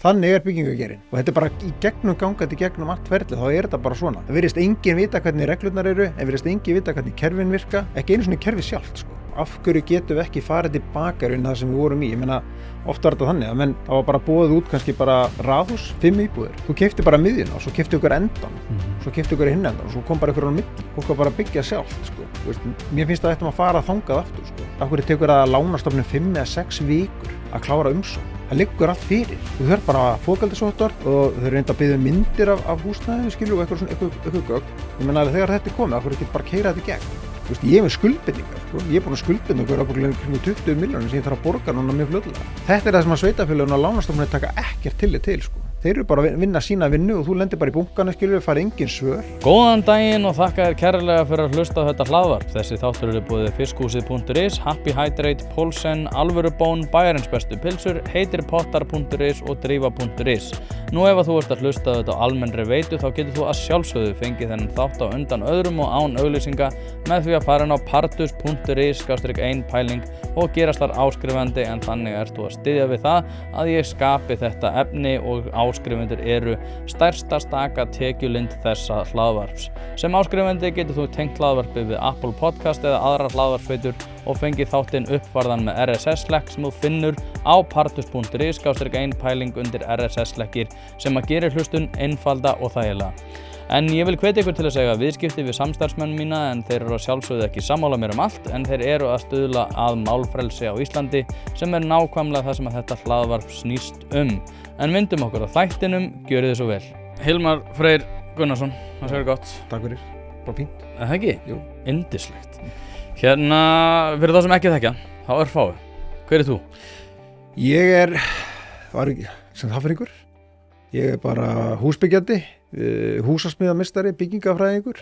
Þannig byggingagerinn og þetta bara í gegnum gangandi gegnum allt ferli, þá þetta bara svona. Það virðist enginn vita hvernig reglurnar eru, en virðist enginn vita hvernig kerfin virka, ekki einu svona kerfi sjálft sko. Af hverju getum við ekki farið tilbaka inn það sem við vorum í? Ég meina, oft var þetta þannig að það var bara boðið út kannski bara raðhús, 5 íbúðir. Þú keyptir bara miðjuna og svo keyptir ykkur endan, svo keyptir ykkur hinn endan og svo kom bara ykkur á milli. Fólk var bara að byggja sjálft sko. Mér finnst að ættum að fara þangað aftur sko. Af hverju tekur það lánastofnun 5 eða 6 vikur að klára umsókn? Það liggur allt fyrir. Þú þarf bara fótgaldisvottorð og þau reynda að biðja myndir af húsnæði, skilur, og eitthvað gögn. Ég meina þegar þetta er komið, af hverju ekki bara keyra þetta í gegn? Ég hef með skuldbindingar, sko. Ég er búinn að skuldbinda okkur ábyggilega kring 20 milljónir sem ég þarf að borga núna mjög fljótlega. Þetta er það sem að sveitarfélögin og lánastofnanir taka ekkert tillit til, sko. Þeir eru bara að vinna sína vinnu og þú lendir bara í bunkanum, skilur, fara engin svör. Góðan daginn og þakka þér kærlega fyrir að hlusta á þetta hlaðvarp. Þessi þáttur eru boðið fiskhúsið.is, Happy Hydrate, Pólsen, Alvörubón, Bæjarins bestu pilsur, heitirpottar.is og drífa.is. Nú ef þú ert að hlusta á þetta á almennri veitu þá getur þú að sjálfsögðu fengið þennan þátt á undan öðrum og án auglýsinga með því að fara inn á partus.is/1pæling og gerast þar áskrifandi, en þannig ert þú að styðja við það að ég skapi þetta efni og áskrifendur eru stærsta staka tekjulind þessa hlaðvarps. Sem áskrifandi getur þú tengt hlaðvarpið við Apple Podcast eða aðrar hlaðvarpsveitur og fengið þáttinn uppfærðan með RSS-slekk sem þú finnur á partus.is/1pæling undir RSS-slekkir sem að gera hlustun einfalda og þægilega. En ég vil hvetja ykkur til að segja viðskipti við samstarfsmenn mína, en þeir eru að sjálfsögðu ekki sammála mér allt, en þeir eru að stuðla að málfrelsi á Íslandi sem nákvæmlega það sem að þetta hlaðvarp snýst En vindum okkur á þættinum, gjörið þið svo vel. Hilmar Freyr Gunnarsson, það séu gott. Takk fyrir, bara fínt. Það ekki? Jú. Yndislegt. Hérna, fyrir þá sem ekki þekkja, þá örfáu. Hver þú? Ég var ekki sem þaffringur. Ég bara húsbyggjandi, húsasmíðamistari, byggingafræðingur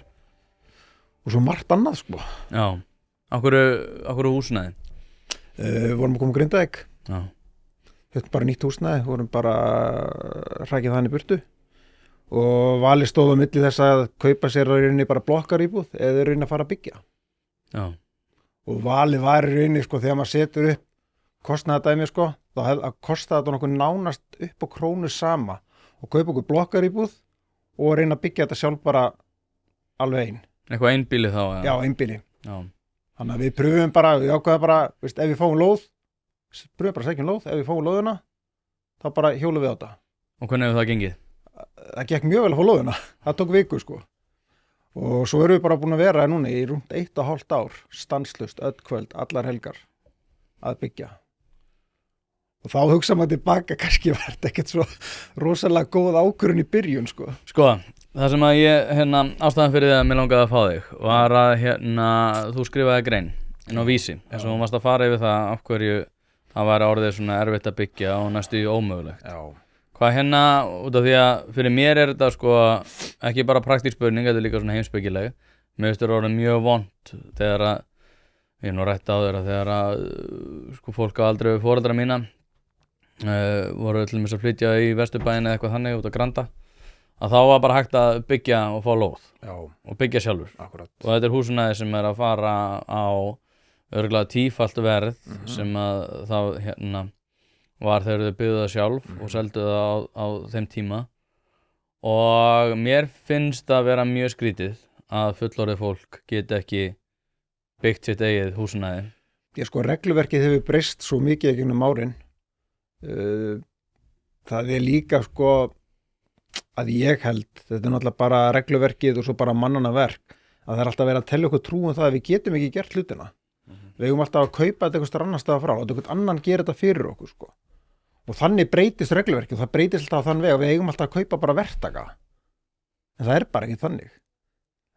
og svo margt annað sko. Já, á hverju húsnæði? Vorum að koma að Grindavík. Já. Þetta bara nýtt húsnæði, vorum bara hrækið þannig burtu og valið stóð á milli þess að kaupa sér í rauninni bara blokkaríbúð eða í rauninni að fara að byggja. Já. Og valið var í rauninni sko þegar maður setur upp kostnaðardæmi sko, þá kostaði þetta nokkuð nánast upp á krónu sama og kaupa okkur blokkaríbúð og reyna að byggja þetta sjálf bara alveg einn. Eitthvað einbýli þá? Já, einbýli. Já. Þannig að við pröfum bara, við ákveðum bara, ef við fáum lóð, pröfum bara að sækja lóð, ef við fáum lóðuna, þá bara hjólum við á þetta. Og hvernig hefur það gengið? Það gekk mjög vel að fá lóðuna, það tók viku sko. Og svo erum við bara búin að vera núna í rúmt 1,5 ár, stanslust, öll kvöld, allar helgar, að byggja. Og þá hugsa maður tilbaka, kannski var þetta ekkert svo rosalega góð ákvörðun í byrjun sko. Sko, það sem að ég, ástæðan fyrir það að mér langaði að fá þig, var að þú skrifaði grein inn á Vísi, eins og þú varst að fara yfir það af hverju það var orðið svona erfitt að byggja og næstu ómögulegt. Já. Hvað út af því að fyrir mér er þetta sko ekki bara praktísk spurning, þetta er líka svona heimspekileg. Mér finnst þetta orðið mjög vont þegar að, ég nú rætt á þér að þegar að sko fólk á aldrei við foreldra mína voru til dæmis að flytja í Vesturbæinn eða eitthvað þannig út á Granda, að þá var bara hægt að byggja og fá lóð. Já. Og byggja sjálfur. Akkurat. Og þetta er húsnæði sem er að fara á örugglega 10-falt verð sem að það var þegar þau byggðu það sjálf og seldu það á þeim tíma. Og mér finnst það vera mjög skrítið að fullorðið fólk geti ekki byggt sitt eigið húsnæði. Já sko, regluverkið hefur breyst svo mikið í gegnum árin. Það er líka sko að ég held, þetta er náttúrulega bara regluverkið og svo bara mannanna verk, að það er alltaf verið að tella okkur trú það að við getum ekki gert hlutina. Við eigum alltaf að kaupa þetta eitthvað annar staðar frá, að eitthvað annan gerir þetta fyrir okkur sko. Og þannig breytist regluverkið og það breytist alltaf á þann veg að við eigum alltaf að kaupa bara verktaka. En það er bara ekki þannig.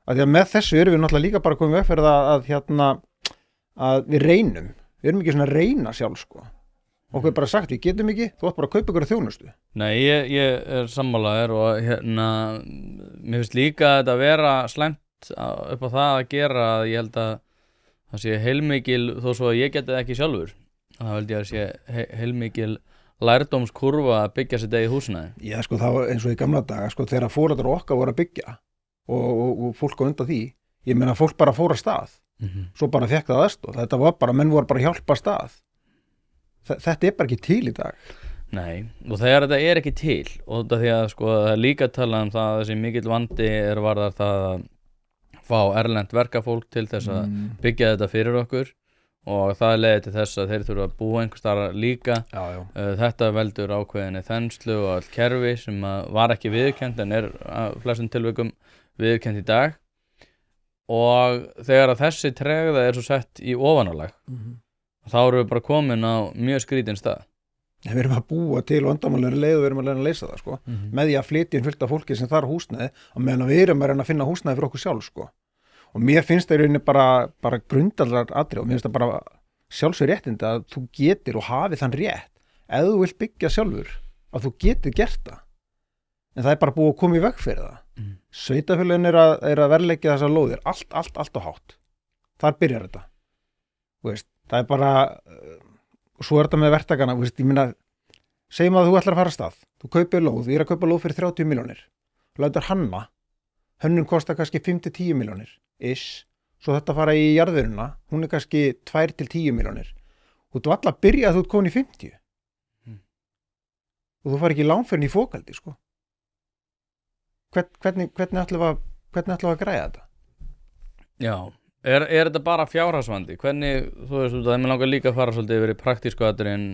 Að því að með þessu erum við náttúrulega líka bara komið veg fyrir að við reynum. Við erum ekki svona að reyna sjálf sko. Okkur er bara sagt, við getum ekki, þú ætti bara að kaupa ykkur þjónustu. Nei, ég er sammálaður og mér finnst líka þetta að vera slæmt upp á það að gera að ég held að það sé heilmikil, þó svo að ég geti ekki sjálfur, þá held ég að sé heilmikil lærdómskurfa að byggja sitt eigið húsnæði. Já, sko, það var eins og í gamla daga, sko, þegar foreldrar okkar voru að byggja og fólk á undan því, ég meina fólk bara fór að stað, svo bara fékk það aðstoð, þetta var bara, menn voru bara að hjálpa að stað. Þetta er bara ekki til í dag. Nei, og þegar þetta er ekki til og þetta því að sko það er líka talað það að þessi mikill vandi varðar það að fá erlent verkafólk til þess að byggja þetta fyrir okkur og það leiði til þess að þeir þurfa að búa einhvers staðar líka. Þetta veldur ákveðinni þenslu og all kerfi sem var ekki viðurkennt en flestum tilvikum viðurkennt í dag og þegar að þessi tregða svo sett í ofanálag þá erum við bara komin á mjög skrítinn stað. Við erum að búa til vandamálinu leið og við erum að reyna að leysa það sko. Með því að flytja inn fullt af fólki sem þarf húsnæði á meðan við erum að reyna að finna húsnæði fyrir okkur sjálf sko. Og mér finnst það í rauninni bara grundvallar atriði og mér finnst það bara sjálfsög réttindi að þú getir og hafi þann rétt ef þú vilt byggja sjálfur að þú getur gert það. En það er bara búið að koma í veg fyrir það. Sveitarfélögin er að verðleggja þessar lóðir allt og hátt. Þar byrjar þetta. Það er bara og svo er þetta með verktakana, ég meina segjum að þú ætlar að fara af stað, þú kaupir lóð, ég er að kaupa lóð fyrir 30 milljónir og lætur hanna, hönnun kostar kannski 5-10 milljónir, svo þetta fara í jarðurina, hún er kannski 2-10 milljónir og þú ætlar að byrja að þú ert komin í 50 og þú fari ekki lán fyrir í fókaldi sko. Hvernig ætlum við að græja þetta? Já. Er þetta bara fjárhagsvandi? Hvernig, þú veist, það er mér langar líka að fara svolítið yfir í praktísku atriðin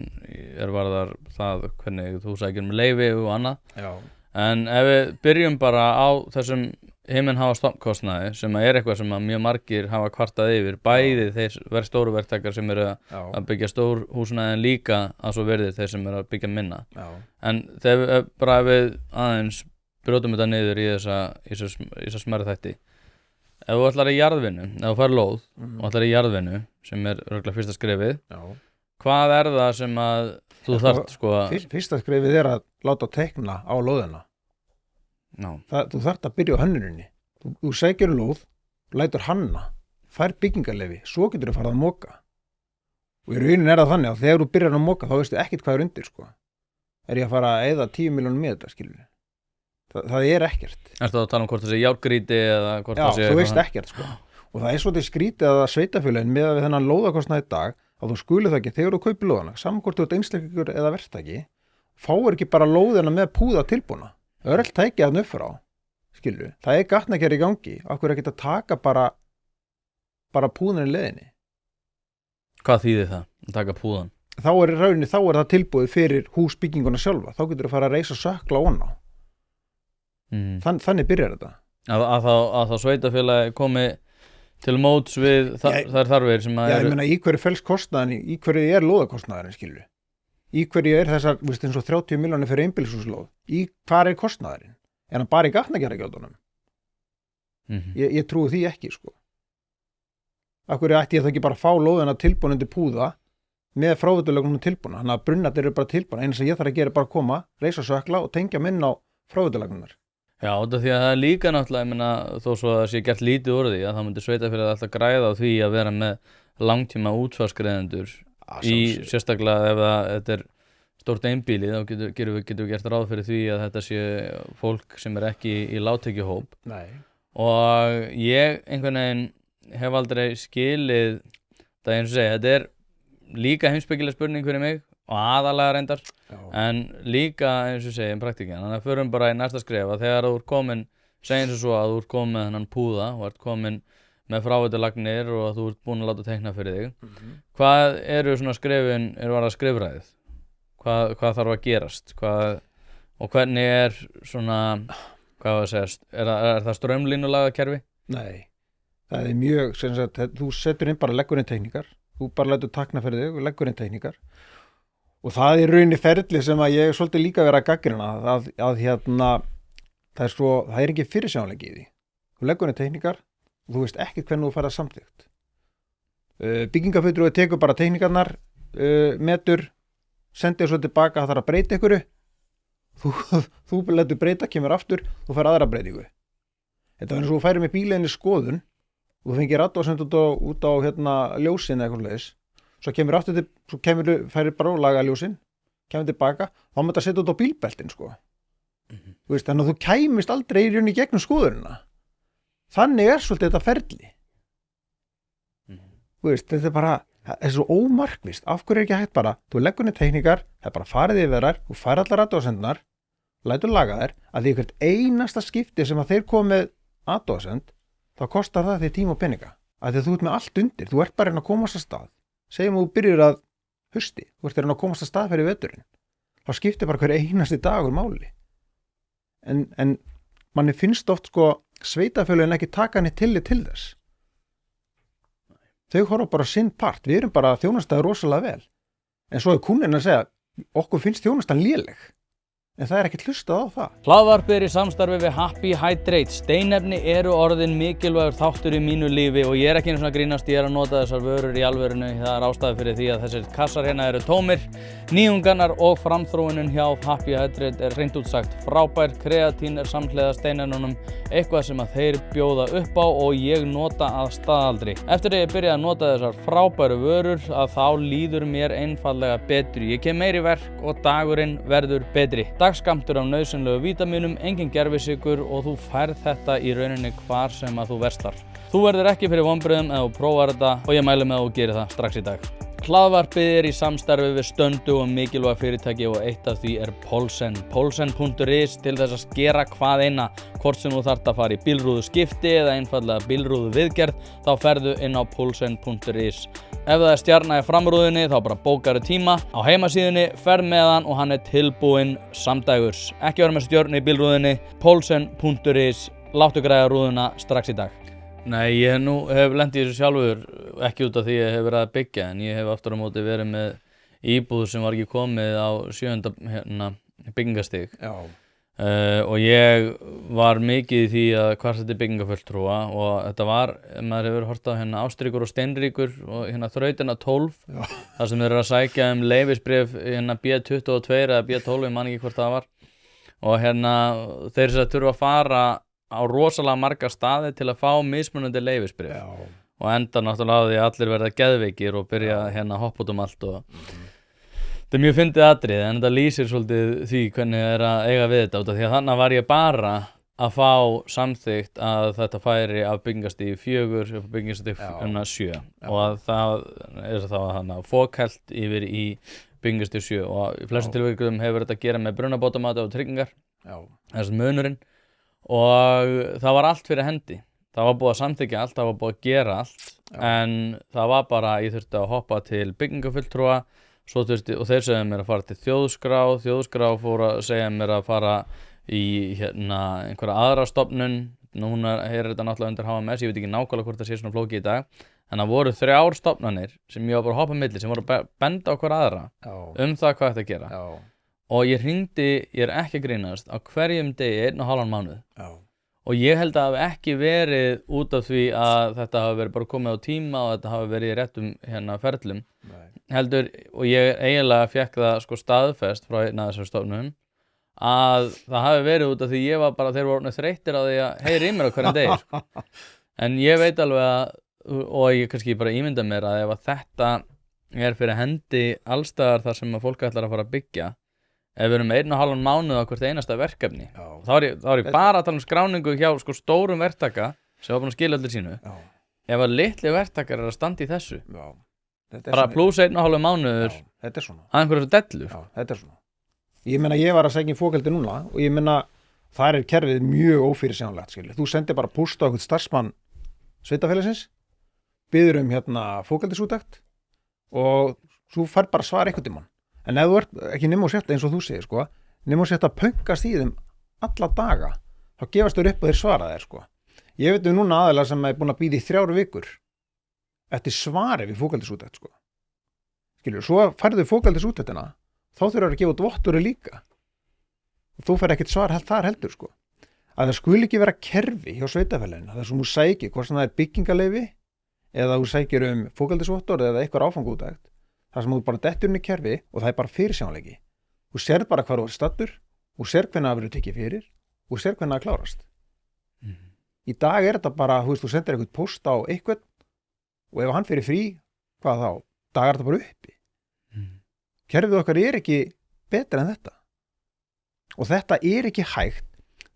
varðar það hvernig þú sækir leyfi og annað. Já. En ef við byrjum bara á þessum himinháa stofnkostnaði sem er eitthvað sem mjög margir hafa kvartað yfir, bæði þeir stóru verktakar sem eru að byggja stór húsnæði en líka að svo verði þeir sem eru að byggja minna. Já. En þegar við aðeins brjótum þetta niður í þessa smærri þætti. Ef þú ætlar í jarðvinnu, ef þú fær lóð og ætlar í jarðvinnu, sem er örugglega fyrsta skrefið, hvað er það sem að þú þarft sko að... Fyrsta skrefið er að láta teikna á lóðina. Þú þarft að byrja á hönnuninni. Þú sækir lóð, lætur hanna, fær byggingarleyfi, svo getur þú farið að moka. Og í rauninni er það þannig að þegar þú byrjar að moka, þá veistu ekkert hvað er undir sko. Er ég að fara að eyða 10 milljónum með þetta, skilur? Það er ekkert. Ertu að tala hvort það sé járngrýti eða hvort það sé... Já, þú veist ekkert sko. Og það er svolítið skrítið að sveitarfélögin með við þennan lóðakostnað í dag að þú skuli það ekki þegar þú kaupir lóðana, saman hvort þú ert einstaklingur eða verktaki, fáir ekki bara lóðina með púða tilbúna. Öll tækja þarna upp frá, skilju. Það er gatnagerð í gangi, okkur er ekki að taka bara púðan í leiðinni. Hvað þýðir það, að taka púðan? Þá er það tilbúið fyrir húsbygginguna sjálfa, þá getur þú fara að reisa sökla ofan á. Þannig byrjar þetta. Að þá sveitarfélagi komi til móts við þær þarfir sem að ég meina í hverju felst kostnaðin, í hverju er lóðakostnaðurinn, skilju. Í hverju er þessar, eins og 30 milljónir fyrir einbýlishúslóð. Hvar er kostnaðurinn? Er hann bara í gatnagerðargjöldunum? Ég trúi því ekki, sko. Af hverju ætti ég þá ekki bara að fá lóðina tilbúin undir púða með fráveiturlögnum tilbúna? Þannig að brunnarnir eru bara tilbúna. Einu sem ég þarf að gera er bara að koma, reisa sökla og tengja minn á fráveiturlögnunar. Já, þetta því að það er líka náttúrulega, ég meina, þó svo að það sé gert lítið úr því að það myndi sveitarfélagið alltaf græða á því að vera með langtíma útsvarsgreiðendur í sérstaklega ef þetta er stórt einbýli, þá getum við gert ráð fyrir því að þetta sé fólk sem er ekki í lágtekjuhóp. Nei. Og ég einhvern veginn hef aldrei skilið það eins og segja, þetta er líka heimspekileg spurning fyrir mig og aðalega reyndar, en líka eins og segja praktíkina, þannig að förum bara í næsta skref að þegar þú ert komin, segjum svo að þú ert komin með þennan púða og ert komin með fráveiturlagnir og að þú ert búin að láta teikna fyrir þig, hvað eru svona skrefin, varðar skrifræðið, hvað þarf að gerast, og hvernig er svona, hvað að segja, er það straumlínulaga kerfi? Nei, það er mjög, sem sagt, þú setur inn bara leggur inn teikningar, þú bara lætur takna fyrir þig og leggur inn teikningar. Og það er rauninni ferli sem að ég svolítið líka vera að gagnrýna að það er ekki fyrirsjáanleiki í því. Þú leggur henni teikningar og þú veist ekki hvernig þú færð það samþykkt. Byggingafulltrúi tekur bara teikningarnar, metur, sendir svo tilbaka að það er að breyta einhverju. Þú letur breyta, kemur aftur, þú fær aðra breytingu. Þetta er eins og þú færir með bílinni skoðun og þú fengir athugasemd út á ljósin eða eitthvað leiðis. Svo færir bara og laga ljósin, kemur tilbaka, þá maður þetta setja út á bílbeltin, sko. Þú veist, þannig að þú kæmist aldrei í rauninni gegnum skoðunina. Þannig er svolítið þetta ferli. Þú veist, þetta er bara, Það er svo ómarkvist, af hverju ekki hægt bara, þú leggur niður teikningar, það er bara farið yfir þær, þú fær allar athugasemdirnar, lætur laga þær, að því hvert einasta skipti sem að þeir koma með athugasend, þá kostar það því tíma og peninga. Að því að þú ert með allt undir, þú ert bara að komast að stað. Segjum að þú byrjur að hausti, þú ert að komast að stað fyrir veturinn. Þá skiptir bara hver einasti dagur máli. En manni finnst oft sveitafélögin ekki taka henni til þess. Þau horfa bara sinn part, við erum bara þjónustað rosalega vel. En svo er kúnninn að segja, okkur finnst þjónustan léleg. En það er ekkert hlustað á það. Hlaðvarpið er í samstarfi við Happy Hydrate. Steinefni eru orðin mikilvægur þáttur í mínu lífi og ég er ekki einu svona grínast, ég er að nota þessar vörur í alvörinu. Það er ástæða fyrir því að þessir kassar hérna eru tómir. Nýjungarnar og framþróunin hjá Happy Hydrate er hreint út sagt frábær. Kreatín er samhliða steinefnunum, eitthvað sem að þeir bjóða upp á og ég nota að staðaldri. Eftir að ég byrjaði að nota þessar frábæru vörur að þá líður mér einfaldlega betri. Ég kem meiri verk og dagurinn verður betri. Dagskammtur af nauðsynlegu vítamínum, engin gervisykur og þú færð þetta í rauninni hvar sem að þú verslar. Þú verður ekki fyrir vonbrigðum ef þú prófar þetta og ég mæli með að þú gerir það strax í dag. Hlaðvarpið er í samstarfi við stöndu og mikilvæg fyrirtæki og eitt af því er Poulsen. Poulsen.is til þess að skera hvað eina, hvort sem þú þarft að fara í bílrúðu skipti eða einfallega bílrúðu viðgerð, þá ferðu inn á Poulsen.is. Ef það er stjarna í framrúðunni þá bara bókaru tíma á heimasíðunni, ferð með hann og hann er tilbúinn samdægurs. Ekki vera með stjörnu í bílrúðunni, Poulsen.is, láttu græja rúðuna strax í dag. Nei, ég hef lent í þessu sjálfur, ekki út af því ég hef verið að byggja, en ég hef aftur á móti verið með íbúð sem var ekki komið á 7. byggingastig. Já. Og ég var mikið í því að kvarta til byggingafulltrúa og þetta var, maður hefur hort á Ástríkur og Steinríkur og þrautina 12, þar sem þeir eru að sækja leyfisbréf B22 eða B12, ég man ekki hvort það var. Og þeir sem þurfa að fara á rosalega marga staði til að fá mismunandi leyfisbréf. Já. Og enda náttúrulega á því að allir verða geðveikir og byrja að hoppa út allt og þetta er mjög fyndið atriði, en þetta lýsir svolítið því hvernig er að eiga við þetta út af því að þannig var ég bara að fá samþykkt að þetta færi af byggingastig 4 upp á byggingastig 7 og að það er þá fókælt yfir í byggingastig 7 og í flestum tilvikum hefur þetta að gera með brunabótamati og tryggingar, þess munurinn. Og það var allt fyrir hendi. Það var búið að samþykkja allt, það var búið að gera allt. En það var bara, ég þurfti að hoppa til byggingafulltrúa og þeir segja mér að fara til þjóðskrá fór að segja mér að fara í einhverja aðra stofnun. Núna er þetta náttúrulega undir HMS, ég veit ekki nákvæmlega hvort það sé svona flókið í dag. En það voru 3 stofnanir sem ég var bara að hoppa milli, sem voru að benda á hver aðra það hvað þetta að gera. Já. Og ég hringdi, ég er ekki að grínast, á hverjum degi 1,5 mánuð. Já. Og ég held að það hafi ekki verið út af því að þetta hafi verið bara komið á tíma og þetta hafi verið í réttum ferlum. Nei. Heldur, og ég eiginlega fekk það staðfest frá einn af þessar stofnunum, að það hafi verið út af því ég var bara, þeir voru þreyttir á því að heyri í mér á hverjum degi. En ég veit alveg að, og ég kannski bara ímynda mér að ef að þetta er fyrir hendi allstaðar þar sem að fólk ætlar að fara að byggja, ef við erum 1,5 mánuð á hvert einasta verkefni, þá er ég bara að tala um skráningu hjá stórum verktaka sem var búin að skila allir sínu. Já. Ef að litli verktakar er að standa í þessu, bara pluss 1,5 mánuður að einhverju dellu. Já, þetta er svona. Ég meina, ég var að segja í fókeldi núna og ég meina, þar er kerfið mjög ófyrirsjáanlegt, skilur. Þú sendir bara póst á einhvern starfsmann sveitafélagsins, biður fókeldisúttekt og þú fær bara svar einhvern tímann. En ef þú ert ekki nema og sett eins og þú segir, nema og sett að pönkast í þeim alla daga, þá gefast þau upp og þeir svara þér, Ég veit núna aðeinslega sem er búin að bíða í 3 vikur eftir svari við fókeldisúttekt, Skilur, svo færðu fókeldisúttektina, þá þurfur að gefa út votturi líka. Og þú fær ekkert svar þar heldur, Að það skuli ekki vera kerfi hjá sveitafélaginu, það sem þú sækir, hvort sem það er byggingaleyfi, eða þú sækir fókeldisvottor eða eitthvað áfangaúttekt. Það sem þú bara dettur inn í kerfi og það er bara fyrirsjáanleiki. Þú sér bara hvað þú er stattur, þú sér hvernig það verður tekið fyrir, þú sér hvernig það klárast. Í dag er þetta bara, þú sendir eitthvað post á eitthvað og ef hann fyrir frí, hvað þá? Dag er þetta bara uppi. Kerfið okkar er ekki betra en þetta. Og þetta er ekki hægt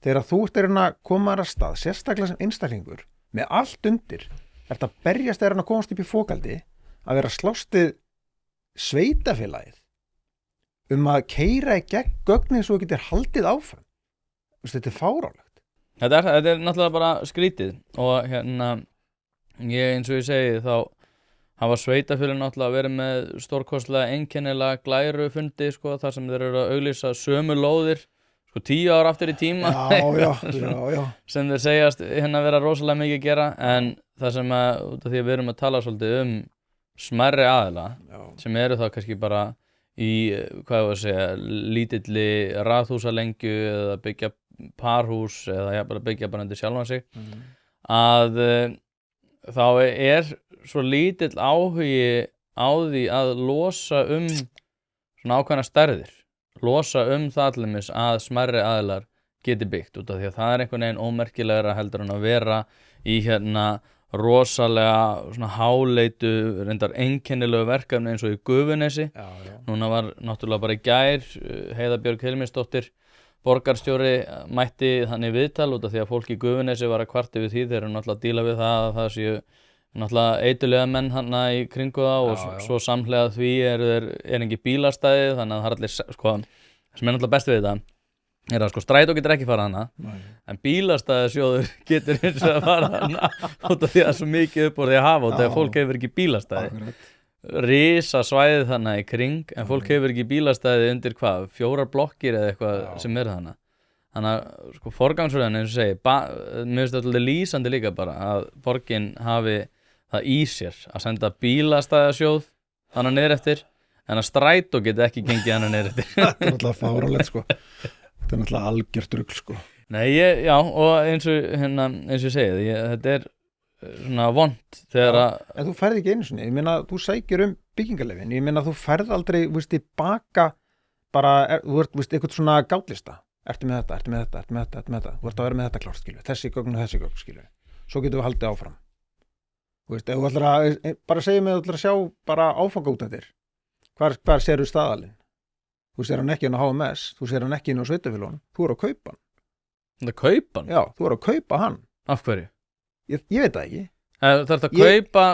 þegar þú ert að koma að stað, sérstaklega sem einstaklingur, með allt undir, ert að berjast að komast upp í fókaldi, að vera slástið sveitafélagið að keyra í gegn gögnin svo getur haldið áfram. Þetta fáránlegt. Þetta er náttúrulega bara skrítið og ég eins og ég segi þá hafa sveitafélögin náttúrulega verið með stórkostlega einkennilega glæru fundi sko, þar sem þeir eru að auglýsa sömu lóðir sko 10 ára aftur í tíma já. sem þeir segjast vera rosalega mikið að gera en það sem út af því að við erum að tala svolítið smærri aðila sem eru þá kannski bara í, hvað ég var að segja, lítilli raðhúsalengju eða byggja parhús eða bara byggja bara undir sjálfan sig að þá svo lítill áhugi á því að losa svona ákveðna stærðir losa það allumis að smærri aðilar geti byggt út af því að það einhvern veginn ómerkilegra heldur en að vera í rosalega svona háleitu reyndar einkennilegu verkefni eins og í Gufunesi. Núna var náttúrulega bara í gær Heiða Björg Hilmisdóttir borgarstjóri mætti þannig viðtal út af því að fólk í Gufunesi var að kvarta við því þeir eru náttúrulega að díla við það að það séu náttúrulega eitulega menn hana í kringu það og svo samhlega því er ekki bílastæði þannig að það allir sko, sem náttúrulega best við þetta að sko strætó getur ekki farað hana en bílastæðasjóður getur eins og að fara hana út af því að svo mikið upp úr því að hafa út af því að fólk hefur ekki bílastæði risa svæðið þarna í kring en fólk hefur ekki bílastæði undir 4 blokkir eða eitthvað sem þarna þannig að sko forgangsröðin eins og segi mér finnst þetta lýsandi líka bara að borgin hafi það í sér að senda bílastæðasjóð þannig niður eftir en að strætó geti ekki gengið hann niður eftir Þetta náttúrulega fáránlegt sko þetta náttúrulega algjört rugl sko Nei, já, og eins og ég segi þetta svona vont þegar að En þú færð ekki einu sinni, ég meina þú sækir byggingarleyfin, ég meina þú færð aldrei baka bara, þú ert eitthvað svona gátlista ertu með þetta, ertu með þetta, ertu með þetta, ertu með þetta þú ert að vera með þetta klárt skilur, þessi gögn og þessi gögn skilur svo getum við haldið áfram ef þú ætlar að, bara segjum við þú ætlar að sjá bara áfangaútættir hvar sérðu staðalinn þú sér hann ekki inn á HMS, þú sér hann ekki inn á sveitafélögunum, þú er að kaupa hann Það kaupa hann? Já, þú er að kaupa hann Af hverju? Ég veit það ekki Það ert að kaupa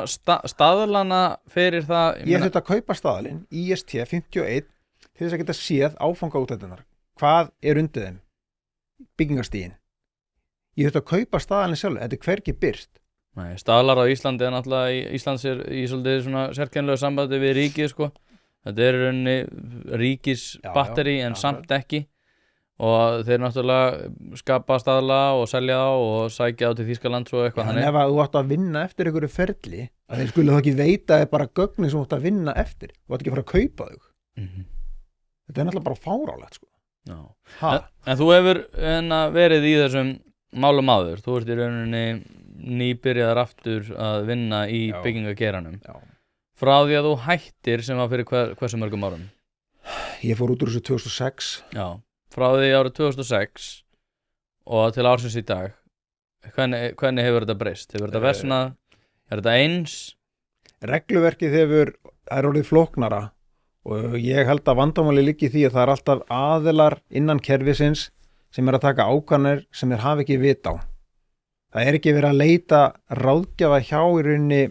staðlana fyrir það Ég þurft að kaupa staðalinn IST 51 til þess að geta séð áfangaútættirnar hvað er undir þeim byggingarstigin Ég þurft að kaupa staðalinn sjálf, þetta hvergi birt Nei, staðlar á Íslandi náttúrulega Íslands í svolítið svona sérkennilegu sambandi við ríkið sko þetta í rauninni ríkisbatteri en samt ekki og þeir náttúrulega skapa staðla og selja þá og sækja á til Þýskalands og eitthvað þannig. En ef þú átt að vinna eftir einhverju ferli að þeir skulle þá ekki veita bara gögnin sem þú átt að vinna eftir þú átt ekki að fara að kaupa þau Þetta náttúrulega bara fárálegt sko En þú hefur verið í þessum málum áður þú ert í rauninni nýbyrjaðar aftur að vinna í byggingageranum frá því að þú hættir sem var fyrir hversu mörgum árum Ég fór út úr þessu 2006 Já, frá því árið 2006 og til ársins í dag hvernig hefur þetta breyst? Hefur þetta versnað? Er þetta eins? Regluverkið er orðið flóknara og ég held að vandamáli liggi í því að það er alltaf aðilar innan kerfisins sem að taka ákvarðanir sem þeir hafa ekki vit á Það ekki verið að leita ráðgjafa hjá í rauninni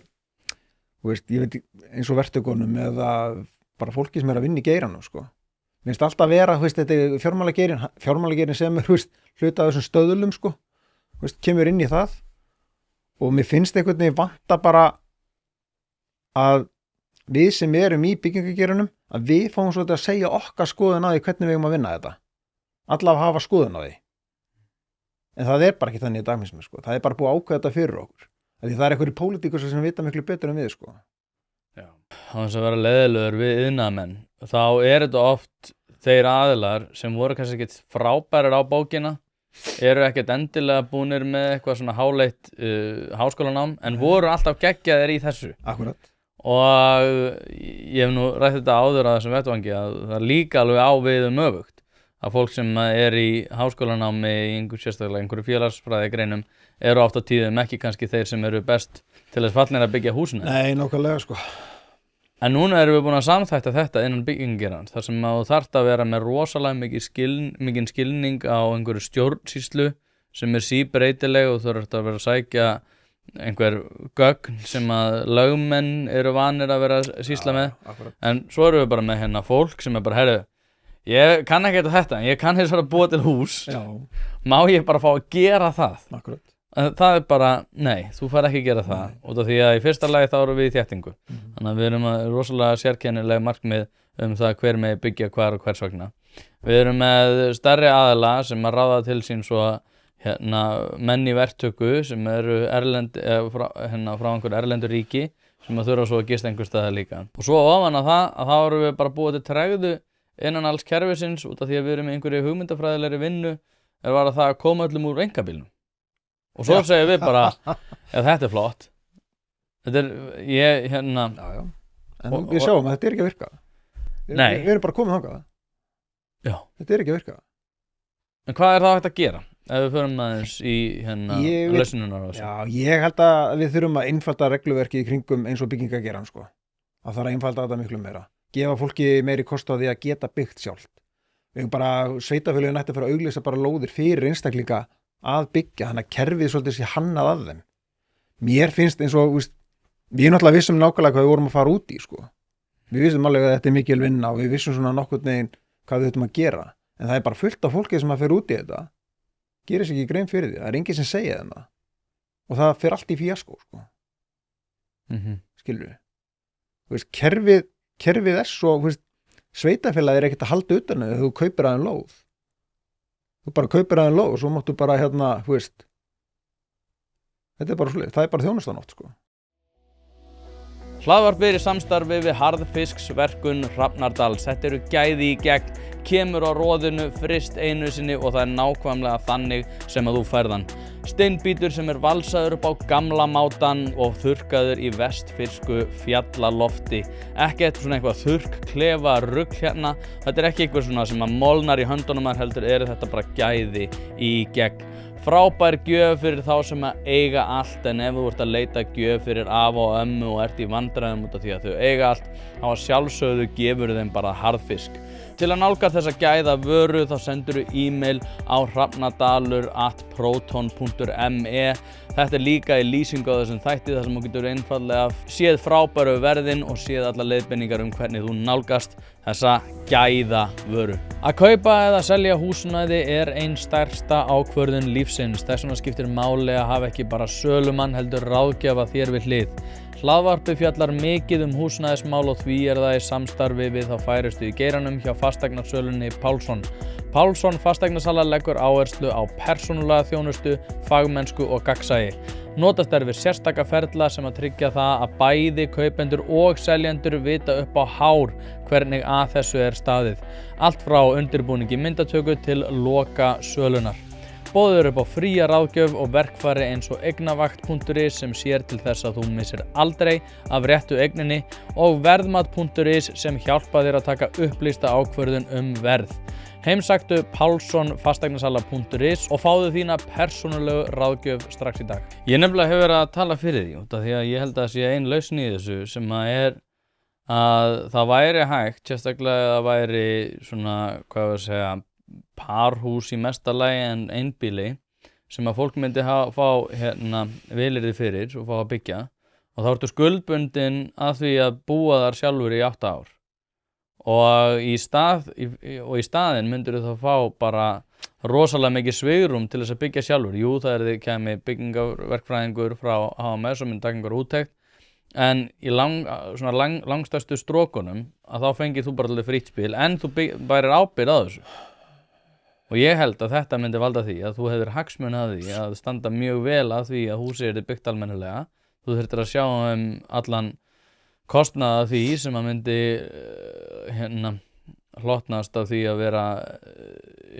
ég veit eins og verktökunum eða bara fólki sem að vinna í geiranum sko. Mér finnst alltaf vera þetta er fjármálageirin sem hluta af þessum stöðlum sko. Kemur inn í það og mér finnst einhvern veginn vanta bara að við sem erum í byggingageiranum að við fáum svolítið að segja okkar skoðun á því hvernig við eigum að vinna þetta allavega hafa skoðun á því en það bara ekki þannig í dagmismi sko. Það bara búið að ákveða þetta fyrir okkur því það einhverjir pólitíkur sem vita miklu betur en við sko. Já, þess að vera leiðilegur við iðnaðarmenn þá þetta oft þeir aðilar sem voru kannski ekkert frábærir á bókina eru ekkert endilega búnir með eitthvað svona háleitt háskólanám en voru alltaf geggjaðir í þessu Akkurat og ég hef nú rætt þetta áður á þessum vettvangi að það líka alveg á við öfugt að fólk sem í háskólanámi í einhverju félagsfræði greinum eru oft á tíðum ekki kannski þeir sem eru best til þess fallnir að byggja húsinu. Nei, nákvæmlega sko. En núna erum við búin að samþætta þetta innan byggingageirans þar sem þú þarft að vera með rosalega mikinn skilning á einhverju stjórnsýslu sem síbreytileg og þú þarft að vera að sækja einhver gögn sem að lögmenn eru vanir að vera að sýsla með akkurat. en svo erum við bara með hérna fólk sem bara, heyrðu, ég kann ekki þetta, ég kann þess að búa til hús Já, má ég bara fá að gera það? akkurat. En það bara, nei, þú fær ekki að gera það út af því að í fyrsta lagi þá erum við í þéttingu þannig að við erum að rosalega sérkennilega markmið það hver með byggja hvar og hvers vegna við erum með stærri aðila sem að ráða til sín svo hérna menn í verktöku sem eru frá einhver erlendu ríki sem að þurfa svo að gista einhver staðar líka og svo ofan á það að þá erum við bara búið til tregðu innan alls kerfisins út af því að við erum í einhverju hugmyndafræðilegri vinnu var að það að koma öllum úr einkabílnum og svo segir við bara ef þetta flott þetta ég hérna Já. En við sjáum að þetta ekki að virka. Nei. Við erum bara komið þangað. Já. Þetta ekki að virka. En hvað þá hægt að gera ef við förum aðeins í hérna lausnunar á þessu? Já, ég held að við þurfum að einfalda regluverkið í kringum eins og byggingageran sko. Það þarf að einfalda þetta miklu meira. Gefa fólki meiri kost á því að geta byggt sjálft. Við erum bara sveitafélögin ætti að fara að auglýsa bara lóðir fyrir einstaklinga að byggja, þannig að kerfið svolítið sé hannað að þeim. Mér finnst eins og, við náttúrulega vissum nákvæmlega hvað við vorum að fara út í, sko. Við vissum alveg að þetta er mikil vinna og við vissum svona nokkurn veginn hvað við þurfum að gera. En það er bara fullt af fólki sem að fer út í þetta, gerir sér ekki grein fyrir því. Það er enginn sem segja þeim það. Og það fer allt í fíaskó, sko. Skilur við. Kerfið er svo, sveitafélagið er ekkert að halda utan þegar þú kaupir aðeins lóð. Þú bara kaupir aðeins lóð og svo máttu bara þetta er bara svolítið, það er bara þjónustan oft sko. Hlaðvarp er í samstarfi við Harðfisksverkun Hrafnardals. Þetta eru gæði í gegn, kemur á roðinu, fryst einu sinni og það er nákvæmlega þannig sem að þú færðan. Steinbítur sem er valsaður upp á gamla mátan og þurrkaður í vestfirsku fjallalofti. Ekki eitthvað svona eitthvað þurrkklefa rugl hérna. Þetta er ekki eitthvað svona sem að molnar í höndunum heldur þetta bara gæði í gegn. Frábær gjöf fyrir þá sem að eiga allt en ef þú ert að leita gjöf fyrir afa og ömmu og ert í vandræðum út af því að þau eiga allt þá að sjálfsögðu gefur þeim bara harðfisk. Til að nálgast þessa gæða vöru þá sendur þú e-mail á hrafnadalur@proton.me. Þetta er líka í lýsingu á þessum þætti þar sem þú getur einfaldlega séð frábæru verðin og séð alla leiðbeiningar hvernig þú nálgast þessa gæða vöru. Að kaupa eða selja húsnæði er ein stærsta ákvörðun lífsins. Þess vegna skiptir máli að hafa ekki bara sölumann heldur ráðgjafa þér við hlið. Hlaðvarpið fjallar mikið húsnæðismál og því er það í samstarfi við þá færustu í geiranum hjá fasteignasölunni Pálsson. Pálsson fasteignasala leggur áherslu á persónulega þjónustu, fagmennsku og gagnsæi. Notast er við sérstaka ferla sem að tryggja það að bæði kaupendur og seljendur vita upp á hár hvernig að þessu er staðið. Allt frá undirbúningi myndatöku til loka sölunar. Boðið upp á fría ráðgjöf og verkfæri eins og eignavakt.is sem sér til þess að þú missir aldrei af réttu eigninni og verðmat.is sem hjálpa þér að taka upplýsta ákvörðun verð. Heimsæktu pálssonfasteignasala.is og fáðu þína persónulegu ráðgjöf strax í dag. Ég nefnilega hefur verið að tala fyrir því út af því að ég held að það sé ein lausn í þessu sem að það væri hægt, sérstaklega það væri svona, hvað við segja, parhús í mesta lagi en einbýli sem að fólk myndi fá vilyrði fyrir og fá að byggja og þá ertu skuldbundin að því að búa þar sjálfur í 8 ár og í staðinn myndir þú þá fá bara rosalega mikið svigrúm til þess að byggja sjálfur. Jú, það þið kemi byggingaverkfræðingur frá HMS og myndi taka einhver úttekt en í langstærstu strókunum að þá fengir þú bara alveg frítt spil en þú bærir ábyrgð á þessu. Og ég held að þetta myndi valda því að þú hefur hagsmuni að því að standa mjög vel að því að húsið er byggt almennilega. Þú þurftir að sjá allan kostnað af því sem að myndi hlotnast af því að vera,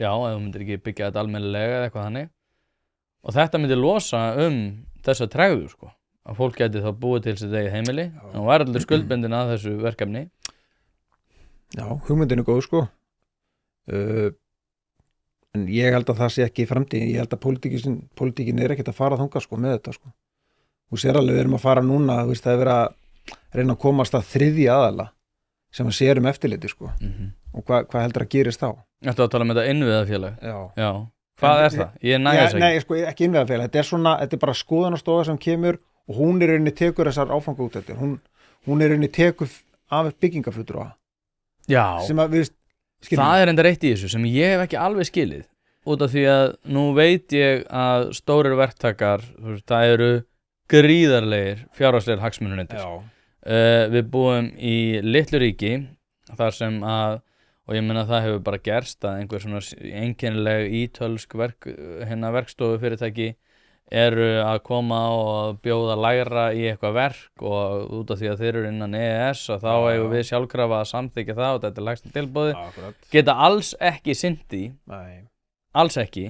ef þú myndir ekki byggja þetta almennilega eða eitthvað þannig. Og þetta myndi losa þessa tregðu, sko. Að fólk geti þá búið til sitt eigið heimili. En hún væri allir skuldbundin að þessu verkefni. Já, hugmyndin er góð, sko. En ég held að það sé ekki í framtíðin. Ég held að pólitíkin er ekkert að fara þangað sko með þetta sko. Þú sér alveg við erum að fara núna, það er verið að reyna að komast að þriðja aðala sem að sér eftirliti sko. Og hvað heldur að gerist þá? Ertu að tala um þetta innviðafélag? Já. Hvað er það? Ég næði þess ekki. Nei, sko, ekki innviðafélag, þetta er bara skoðanastofa sem kemur og hún er rauninni tekur þessar áfangaúttektir, hún er rauninni tekur af byggingafulltrúa. Já, sem að við það er enda reitt í þessu sem ég hef ekki alveg skilið út af því að nú veit ég að stórir verktakar, það eru gríðarlegir fjárhagslegir hagsmununendur. Við búum í litlu ríki þar sem að, og ég meina það hefur bara gerst að einhver svona einkennileg ítölsk verkstofu fyrirtæki eru að koma og bjóða lægra í eitthvað verk og út af því að þeir eru innan EES og þá eigum við sjálfkrafa að samþykja það og þetta er lægsta tilboði, geta alls ekki sinnt því, alls ekki,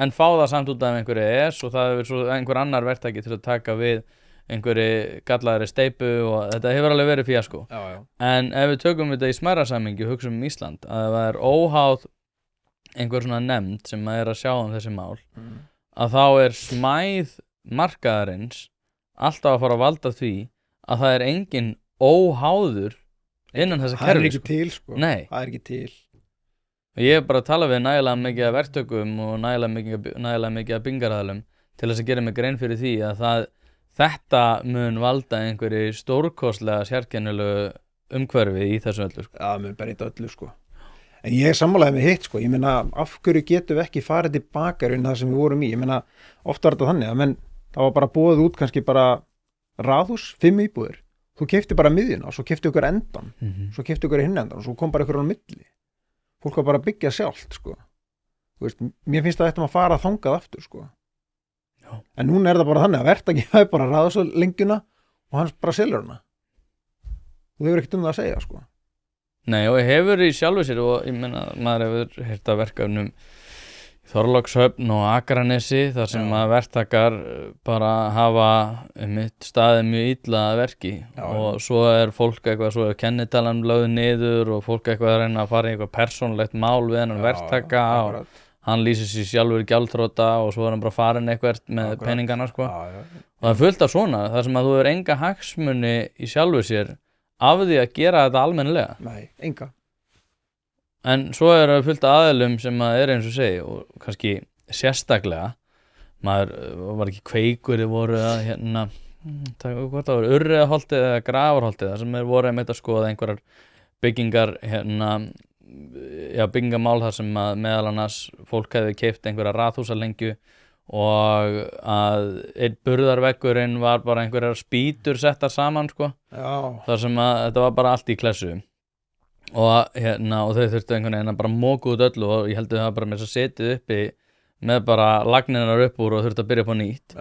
en fá það samt út af einhverju EES og það er svo einhver annar verktaki til að taka við einhverju gallaðri steypu og þetta hefur alveg verið fíasko. En ef við tökum þetta í smærra samhengi og hugsaum Ísland, að það er óháð einhver svona nefnd sem er að sjá þessi mál, að þá er smæð markaðarins alltaf að fara að valda því að það er engin óháður innan þessa kerfi. Það er ekki til, sko. Nei. Það er ekki til. Ég hef bara að tala við nægilega mikið af verktökum og nægilega mikið af byggingaræðlum til þess að gera mig grein fyrir því að þetta mun valda einhverju stórkostlega sérkennilegu umhverfi í þessu öllu, sko. Já, það mun bara öllu, sko. En ég er sammálaðið með hitt, sko. Ég meina, af hverju getum við ekki farið tilbaka inn það sem við vorum í? Ég meina, oft var þetta þannig að það var bara boðið út kannski bara raðhús, 5 íbúðir. Þú keyptir bara miðjuna og svo keyptir ykkur endan, svo keyptir ykkur hinn endan og svo kom bara ykkur á milli. Fólk var bara að byggja sjálft, sko. Þú veist, mér finnst að þetta að fara þangað aftur, sko. Já. En núna er það bara þannig að verktaki hafi bara raðhúslengjuna og hann bara selur hana. Og þau hefur ekkert það að segja, sko. Nei, og hefur í sjálfu sér og ég meina, maður hefur heyrt af verkefnum Þorlákshöfn og Akranesi þar sem að verktakar bara hafa staðið mjög illa að verki og svo er fólk eitthvað, svo er kennitalan lögð niður og fólk eitthvað að reyna að fara í eitthvað persónulegt mál við hennan verktaka og hann lýsir sér sjálfur gjaldþrota og svo er hann bara farin eitthvað með peningana, sko. Og það er fullt af svona, þar sem að þú hefur enga hagsmuni í sjálfu sér af því að gera þetta almennilega. Nei, enga. En svo er fullt af aðilum sem að er eins og segi og kannski sérstaklega, maður var ekki Kveikur voru að hvort það var Urriðaholtið eða Grafarholtið þar sem voru einmitt að skoða einhverjar byggingar byggingamál þar sem að meðal annars fólk hefði keypt einhverja raðhúsalengju og að einn burðarveggurinn var bara einhverjar spýtur settar saman, sko. Þar sem að þetta var bara allt í klessu og þau þurftu einhvern veginn að bara móka út öllu og ég held að það bara með þess að setið uppi með bara lagninar upp úr og þurftu að byrja upp á nýtt.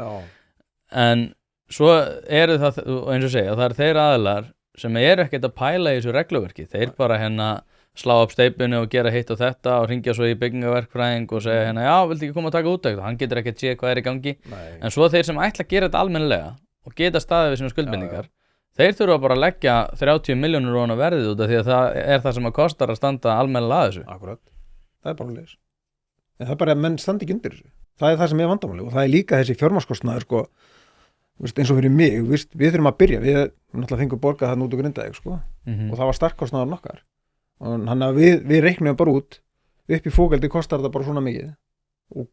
En svo eru það, eins og segja, það eru þeir aðilar sem eru ekkert að pæla í þessu regluverki, þeir bara slá upp steipinu og gera hitt og þetta og hringja svo í byggingaverkfræðing og segja já, viltu ekki koma að taka úttekt? Hann getur ekki að sé hvað er í gangi. En svo þeir sem ætla að gera þetta almennilega og geta staðið við sína skuldbindingar, þeir þurfa bara að leggja 30 milljónir á verðið út af því að það er það sem að kostar að standa almennilega að þessu. Akkurat, það er bara leys. En það er bara að menn standi ekki undir þessu. Það er það sem er vandamáli og það er líka þessi fjármagnskostnaður, sko, eins og fyrir mig, við þurfum að byrja, við náttúrulega fengum borgað þarna út og Grindavík, sko, og það var starkkostnaður okkar. Og hann að við reiknum bara út upp í fókeldi kostar þetta bara svona mikið og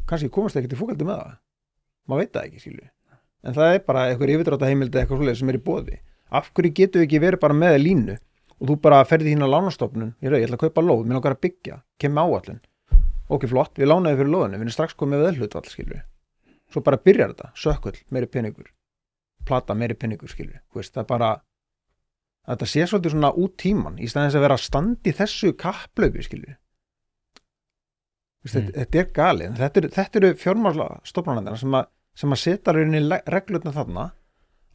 kannski komast ekkert í fókeldi með það, maður veit það ekki, skilju, en það er bara eitthvað yfirdráttarheimildi eitthvað svoleiðis sem er í boði. Af hverju getum við ekki verið bara með línu og þú bara ferði hérna á lánastofnun, ég ætla að kaupa lóð, mér langar að byggja, kem áallin, ok, flott, við lánaði fyrir lóðinu, við erum strax komið við hlutfall, skilju, svo bara byrjar þetta, sökkull, meiri peningur, plata, meiri peningur, skilju, það er bara þetta sé svolítið svona út tíman í staðins að vera að standi þessu kapplaupi, skilju. Þetta er galið. Þetta eru fjármálastofnanirnar sem að setja rauninni reglurnar þarna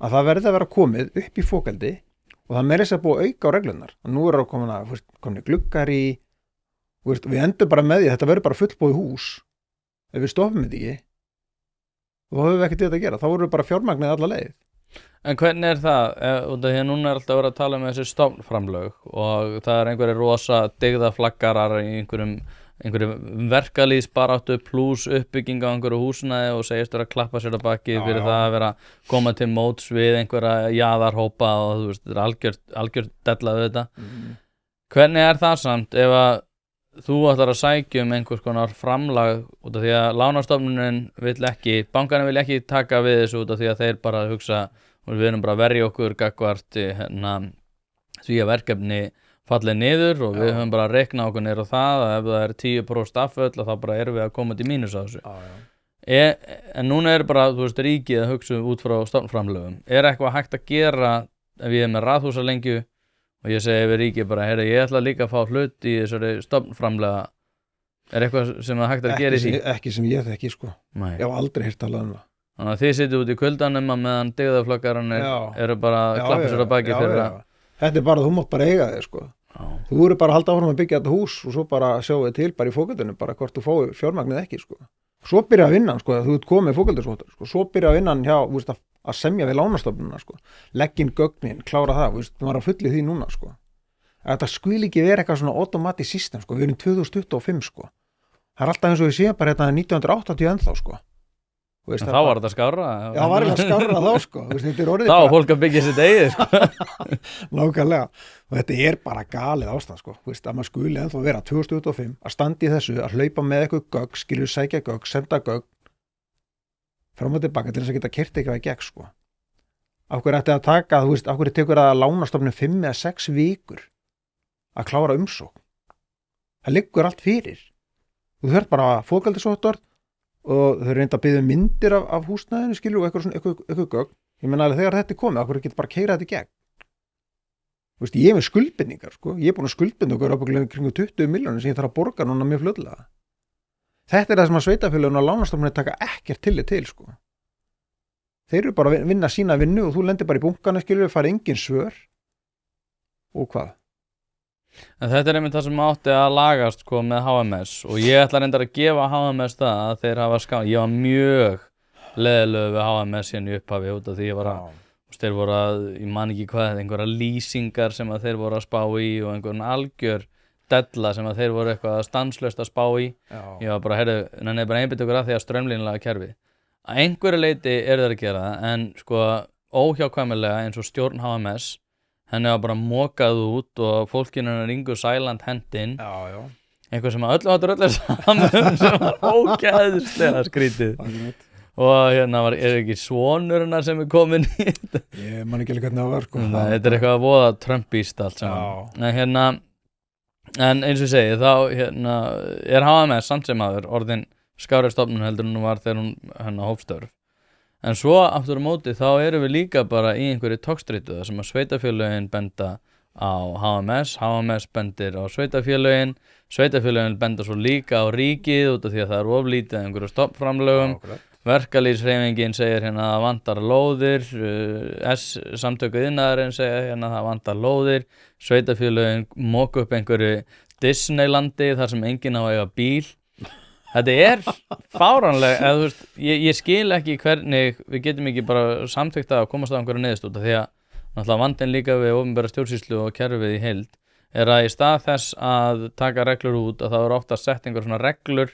að það verði að vera komið upp í fókeldi og það meira þess að búa auka á reglurnar. Og nú er komin gluggar í, við endum bara með því að þetta verður bara fullbúið hús ef við stoppum þetta ekki. Og þá höfum við ekkert þetta að gera. Þá vorum við bara fjármagnið alla leið. En hvernig er það, út af því að núna er alltaf að vera að tala með þessi stofnframlög og það er einhverju rosa dyggðaflaggarar í einhverju verkalýðsbaráttu pluss uppbygging á einhverju húsnæði og segist vera að klappa sér á baki fyrir það að vera að koma til móts við einhverja jaðarhópa og þú veist, þetta er algjört dellað við þetta. Hvernig er það samt ef að þú ætlar að sækja einhvers konar framlag út af því að lánastofnunin vill ekki, bankarnir vill ekki taka við þessu út af því að þeir bara hugsa við erum bara að verja okkur gagnvart því að verkefni fallið niður og við höfum bara að reikna okkur niður á það að ef það er 10% afföll þá bara erum við að koma til mínus á þessu. En núna bara, þú veist, ríkið að hugsa út frá stofnframlögum. Eitthvað hægt að gera ef ég með raðhúsalengju og ég segi við ríkið bara, heyrðu, ég ætla líka að fá hlut í þessari stofnframlega. Eitthvað sem það hægt að gera í því? Ekki sem ég þekki, sko. Nei. Ég hef aldrei heyrt talað um það. Þannig að þið sittu út í kuldanum að meðan dyggðaflokkarnir eru bara að klappa sér á baki fyrir að... Þetta bara, þú mátt bara eiga þig, sko. Þú eru bara að halda áfram að byggja þetta hús og svo bara sjáu þið til bara í fókaldunum, bara hvort þú fái fjármagnið ekki, sko. Svo byrja að vinna, sko, þú ert komið fókaldisvottur, sko. Svo byrja að vinna hjá, þú veist, að semja við lánastofnunina, sko. Legginn gögnin, klára það, þú veist, þú var að fulli því núna, sko. Þetta skil ekki vera eitthvað svona automatic system, sko. Við erum 2025, sko. Það er alltaf eins og við séum bara hérna 1980 ennþá, sko. Veist, þá var þetta skárra. Já, það var eiginlega skárra þá, sko. Veist, þá var fólk að byggja sitt eigið, sko. Nákvæmlega. Og þetta er bara galið ástand, sko. Veist, að maður skuli ennþá vera 2025 að standa í þessu, að hlaupa með eitthvað gögn, skilur sækja gögn, senda gögn, fram og tilbaka til þess að geta kert eitthvað í gegn, sko. Af hverju ætti að taka, þú veist, af hverju tekur það að lánastofnun 5 eða 6 vikur að klára umsókn. Það liggur allt fyrir. Þú þarf bara fókaldisvottorð og þau reynda að byggja myndir af húsnæðinu, skilur, og eitthvað gögn. Ég meina alveg þegar þetta er komið, okkur getur bara keira þetta í gegn. Þú veist, ég er með skuldbindningar, sko. Ég er búin að skuldbinda okkur ábyggilega kring 20 milljónir sem ég þarf að borga núna mjög fljótlega. Þetta er það sem að sveitafélögin og lánastofnunir taka ekkert tillit til, sko. Þeir eru bara að vinna sína vinnu og þú lendir bara í bunkana, skilur, fara engin svör. Og hvað? En þetta er einmitt það sem átti að lagast, sko, með HMS og ég ætla reyndar að gefa HMS það að þeir hafa ég var mjög leiðilegur við HMS hérna í upphafi út af því ég var að þeir voru að, ég man ekki hvað, einhverja lýsingar sem að þeir voru að spá í og einhvern algjör della sem að þeir voru eitthvað stanslaust að spá í. Ég var bara, heyrðu, bara einbytt okkur að því að strömlínlega kerfið. Að einhverju leiti þeir að gera það en sko óhjákvæmilega eins og stjórn HMS henni var bara mokað út og fólkinu ringu silent hendin. Eitthvað sem að öllu saman sem var ógeðslega skrítið. Og hérna er ekki svonurinn sem er komin í þetta. Ég man ekki alveg hvernig það var, sko. Þetta er eitthvað að voða Trumpíst allt saman. En eins og ég segi, þá er HMS samt sem aður orðin skárri stofnun heldur en hún var þegar hún hófstörf. En svo aftur á móti þá erum við líka bara í einhverju togstreitu þar sem að sveitafélögin benda á HMS, HMS bendir á sveitafélögin benda svo líka á ríkið út af því að það er oflítið einhverju stofnframlögum. Verkalýðshreyfingin segir hérna að það vantar lóðir, samtöku iðnaðarins segir hérna að það vantar lóðir, sveitafélögin moka upp einhverju Disneylandi þar sem enginn á að eiga bíl. Þetta er fáránlega, eða þú veist, ég skil ekki hvernig við getum ekki bara samþykkt að komast á einhverju niðurst út af því að náttúrulega vandinn líka við opinbera stjórnsýslu og kerfið í heild er að í stað þess að taka reglur út að það eru ofta sett einhver svona reglur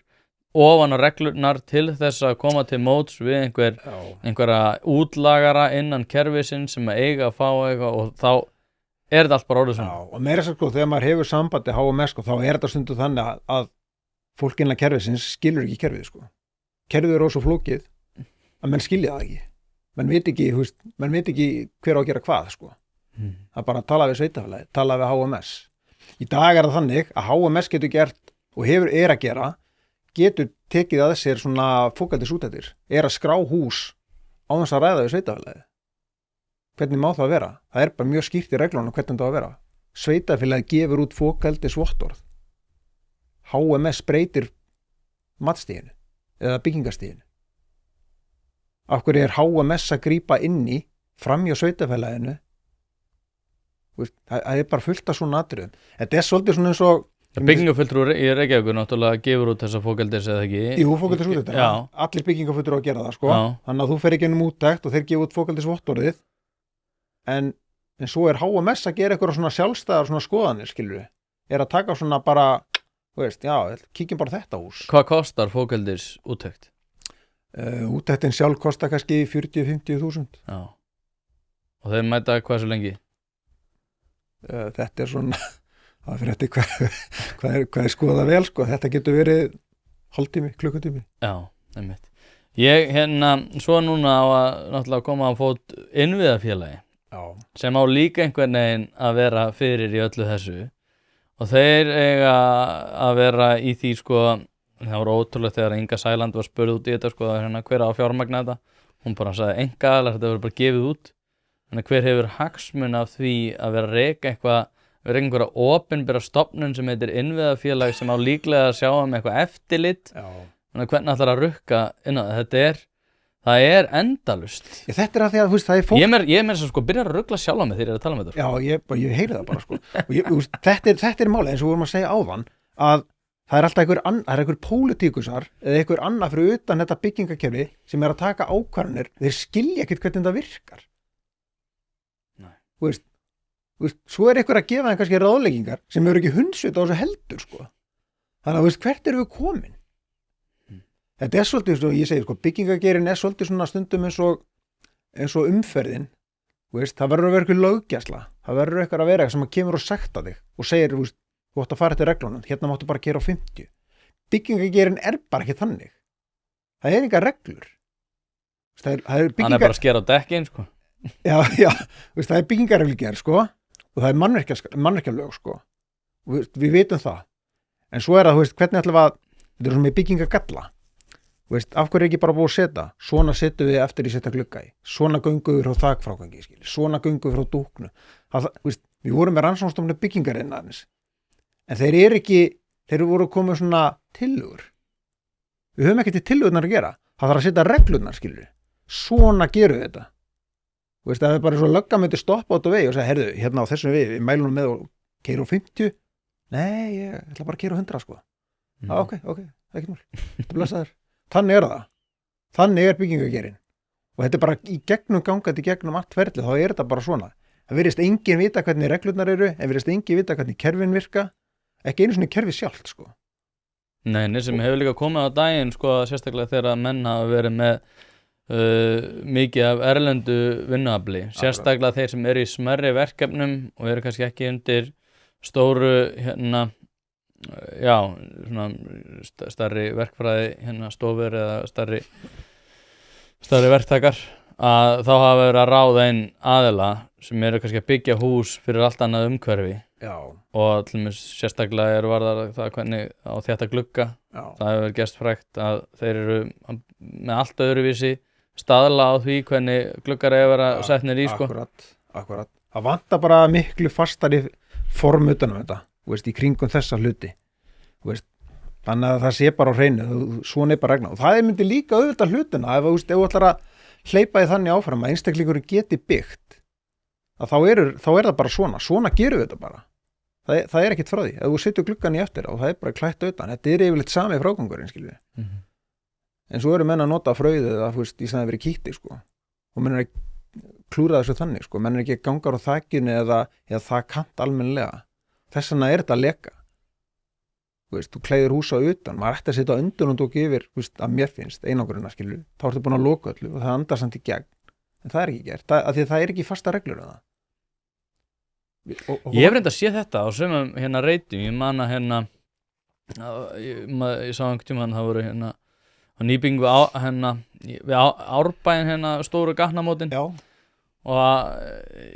ofan á reglurnar til þess að koma til móts við einhverja útlagara innan kerfisinn sem að eiga að fá eitthvað og þá er þetta allt bara orðið svona. Og meira svo, þegar maður hefur sambandi HMS, þá er þetta stundu þannig að fólk innan kerfisins skilur ekki kerfið, sko. Kerfið er svo flókið að menn skilja það ekki. Menn veit ekki hver á að gera hvað, sko. Það er bara að tala við sveitafélagið, tala við HMS. Í dag er það þannig að HMS getur gert og er að gera, getur tekið að sér svona fókaldisútættir, er að skrá hús á þess að ræða við sveitafélagið. Hvernig má það vera? Það er bara mjög skýrt í reglunum hvernig það á að vera. Sveitafélagið gefur út fókaldisvottorð. HMS breytir matsstiginu eða byggingastiginu. Af hverju er HMS að grípa inn í fram hjá sveitafélaginu? Það er bara fullt af svona atriðum. Þetta er svolítið svona eins og byggingafulltrúar í Reykjavíkur náttúrulega gefur út þessa fókaldis eða ekki? Jú, fókaldisúttekt. Allir byggingafulltrúar að gera það, sko. Þannig að þú fer ekki ennum úttekt og þeir gefa út fókaldisvottorðið. En svo er HMS að gera eitthvað svona sjálfstæðar svona skoðanir, skilur við. Er að taka svona bara kíkjum bara þetta hús. Hvað kostar fókaldis úttekt? Úttektin sjálf kostar kannski 40-50 þúsund. Já. Og þeir mæta hvað svo lengi? Þetta er svona það fyrir eftir hvað er skoða vel sko, þetta getur verið hálftími, klukkutími. Já, einmitt. Ég svo núna á að náttúrulega koma á fót innviðafélagi sem á líka einhvern veginn að vera fyrir í öllu þessu og þeir eiga að vera í því sko, það voru ótrúlegt þegar Inga Sæland var spurð út í þetta sko, hver á fjármagna þetta, hún bara sagði einkaaðilar, þetta verður bara gefið út, þannig hver hefur hagsmun af því að vera að reka einhverja opinbera stofnun sem heitir innviðafélag sem á líklega að sjá eitthvað eftirlit. Þannig hvernig ætlar að rukka inn á það er endalust. Þetta er að því að það er fólk. Ég er með þess að sko byrja að ruggla sjálf á mig þegar ég er að tala með þetta. Já, ég heyri það bara sko. Og þetta er málið eins og við vorum að segja áðan að það er alltaf einhver pólitíkusar eða einhver annað fyrir utan þetta byggingakerfi sem er að taka ákvarðanir, þeir skilja ekkert hvernig það virkar. Nei. Svo er einhver að gefa þeim kannski ráðleggingar sem eru ekki hundsvita á þessu heldur sko. Þannig að hvert erum við komin? Þetta er svolítið, svo ég segi, sko, byggingageirinn er svolítið svona stundum eins og umferðin, það verður að vera eitthvað löggæsla, það verður eitthvað að vera sem að kemur og sekta þig og segir, þú átt að fara eftir reglunum, hérna máttu bara keyra á 50. Byggingageirinn er bara ekki þannig. Það er engar reglur. Hann er bara að skera á dekkin, sko. Já, það er byggingareglugerð, sko, og það er mannvirkjalög, sko. Við vitum það. En svo er það, hvernig ætlum við að, þetta er svona með byggingagalla. Af hverju er ekki bara búið að setja? Svona setjum við eftir í setja glugga í. Svona göngum við frá þakfrágangi, svona göngum við frá dúknu. Við vorum með rannsóknarstofnun byggingariðnaðarins. En þeir voru komið svona tillögur. Við höfum ekki til tillögurnar að gera. Það þarf að setja reglurnar, Svona gerum við þetta. Það er bara svo lögga myndi stoppa át á vegi og segja, herðu, hérna á þessum vegi, við mælum með og keyra á 50. Nei, ég ætla bara að keyra á 100, sko. Ok, ekki mál. Þetta blessaður. Þannig er það. Þannig er byggingageirinn. Og þetta er bara í gegnum gangandi gegnum allt ferlið, þá er þetta bara svona. Það virðist enginn vita hvernig reglurnar eru, en virðist enginn vita hvernig kerfin virka, ekki einu svona kerfi sjálft, sko. Nei, sem hefur líka komið á daginn, sko, sérstaklega þegar menn hafa verið með mikið af erlendu vinnuafli, sérstaklega þeir sem eru í smærri verkefnum og eru kannski ekki undir stóru svona stærri verkfræði stofur eða stærri verktakar, að þá hafa verið að ráða inn aðila sem eru kannski að byggja hús fyrir allt annað umhverfi. Já. Og til dæmis sérstaklega varðar það hvernig á þetta glugga. Já. Það hefur verið gerst frægt að þeir eru með allt öðruvísi staðla á því hvernig gluggar eiga að vera setnir í, sko. Akkurat. Það vantar bara miklu fastari form utanum þetta. Í kringum þessa hluti. Þannig að það sé bara á hreinu, svona er bara regna. Og það myndi líka auðvitað hlutina, ef þú ætlar að hleypa því þannig áfram að einstaklingurinn geti byggt, að þá er það bara svona gerum við þetta bara. Það er ekkert frá því, ef þú setur gluggan í eftir og það er bara klætt utan, þetta er yfirleitt sami frágangurinn, skilur við. En svo eru menn að nota frauðið að, í staðinn að vera kítti, sko. Og menn er að klúra þessu þannig, sko. Menn er ekki gangar á þakinu eða það kant almennilega. Þess vegna er þetta að leka. Þú klæðir húsa utan, maður ætti að setja undan og tók yfir, að mér finnst, einangruna, skilur. Þá ertu búin að loka öllu og það andar samt í gegn. En það er ekki gert, af því að það er ekki fasta reglur um það. Ég hef reynd að sé þetta á sumum reytum, ég man að ég sá einhvern tímann, það voru á nýbyggingu við Árbæinn stóru gatnamótin. Já. Og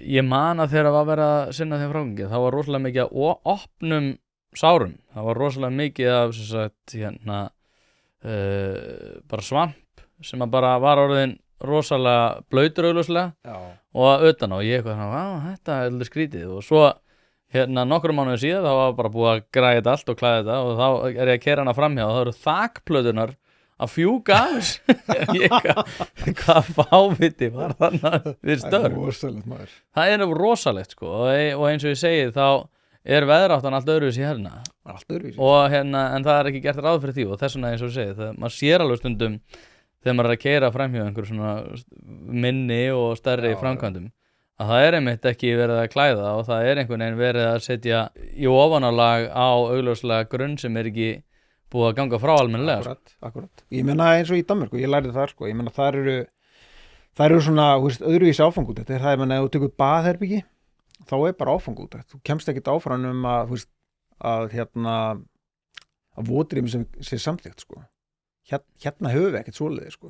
ég man að þegar var verið að sinna þeim frágangi, það var rosalega mikið að opnum sárum, það var rosalega mikið af bara svamp sem að bara var orðin rosalega blautur augljóslega og utan á ég þetta er alveg skrítið og svo nokkrum mánuðir síðan þá var bara búið að græða þetta allt og klæða þetta og þá er ég að keyra hana framhjá og það eru þakplöturnar að fjúka hvað fáviti var þannig við störf. Það er rosalegt, sko, og eins og ég segi þá er veðráttan allt öðruvísi hérna. Allt öðruvísi. Og en það er ekki gert ráð fyrir því og þess vegna eins og ég segi, maður sér alveg stundum þegar maður er að keyra framhjá einhverjum svona minni og stærri framkvæmdum að það er einmitt ekki verið að klæða og það er einhvern veginn verið að setja í ofanálag á augljóslega grunn sem er ekki búið að ganga frá almennilega. Akkurat. Ég meina eins og í Danmörku, ég lærði þar, sko, ég meina þar eru svona, öðruvísi áfangútækt. Það er, ef þú tekur baðherbyggi, þá er bara áfangútækt. Þú kemst ekkert áfram að, að votrými sem sé samþykkt sko. Hérna höfum við ekkert svoleiði sko.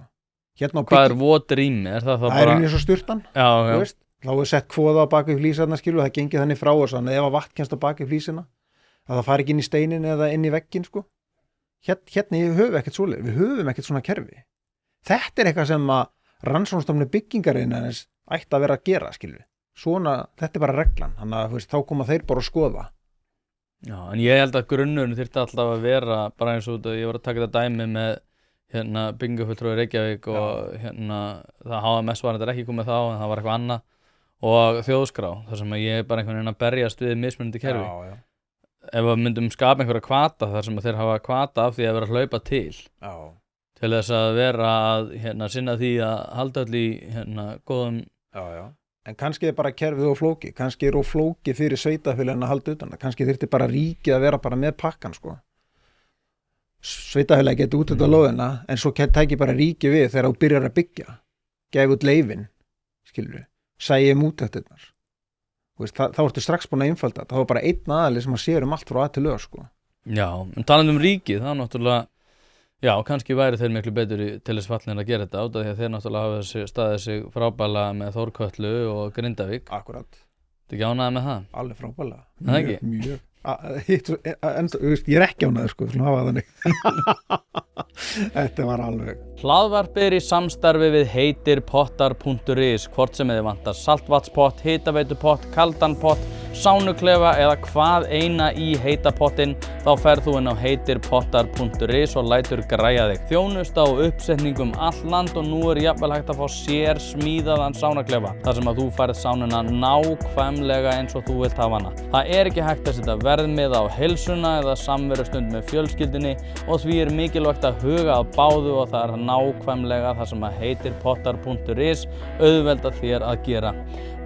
Hérna á Hvað er votrými? Er það það er eins og sturtan, Já, þú veist. Þá er sett kvoða á bak við flísarna skilur, það gengið þannig frá og svona, ef að vatn kemst á bak við flísina, að það fari ekki inn í steinin eða inn í vegginn sko. Hérna höfum við ekkert svoleiði, við höfum ekkert svona kerfi. Þetta er eitthvað sem að rannsóknarstofnun byggingarinnar ætti að vera að gera skilur. Svona, þetta er bara reglan, þannig að þá koma þeir bara að skoða. Já, en ég held að grunnurinn þyrfti alltaf að vera bara eins og ég var að taka þetta dæmi með byggingafulltrúi Reykjavík og það HMS var þetta ekki komið þá en það var eitthvað annað og þjóðskrá þar sem ég bara einhvern veginn að berjast við mismunandi kerfi. Já. Ef við myndum skapa einhverja hvata þar sem þeir hafa hvata af því að vera að hlaupa til þess að vera að sinna því að halda öll í góðum. Já. En kannski er bara kerfið og flóki, kannski er og flóki fyrir sveitafélagin að halda utan það, kannski þyrfti bara ríkið að vera bara með pakkan sko. Sveitafélagi getur út þetta lóðina en svo tæki bara ríkið við þegar þú byrjar að byggja, gef út leyfin, skilur við, sæjum út þetta. Þá ertu strax búin að einfalda, þá er bara einn aðali sem að sér allt frá að til lög sko. Já, en talandi ríkið, það er náttúrulega, já, kannski væri þeir miklu betur til þess fallin að gera þetta út af því að þeir náttúrulega hafa staðið sig frábælega með Þórkötlu og Grindavík. Akkurat. Þú ekki ánægður með það? Alveg frábælega. Það ekki? Mjög. Ég er ekki ánægður sko, þú hafa þannig. Þetta var alveg. Hlaðvarp er í samstarfi við heitirpottar.is, hvort sem þið vantar saltvatnspott, hitaveitupott, kaldan pott, sánuklefa eða hvað eina í heita pottinn, þá ferð þú inn á heitirpottar.is og lætur græja þig. Þjónusta og uppsetningum all land og nú er jafnvel hægt að fá sér smíðaðan sánuklefa, þar sem að þú færð sánuna nákvæmlega eins og þú vilt hafa hana. Það er ekki hægt að setja verðmiða á heilsuna eða samverustund með fjölskyldunni og því er mikilvægt að huga að báðu og það er nákvæmlega það sem að heitirpottar.is auðvelda þér að gera.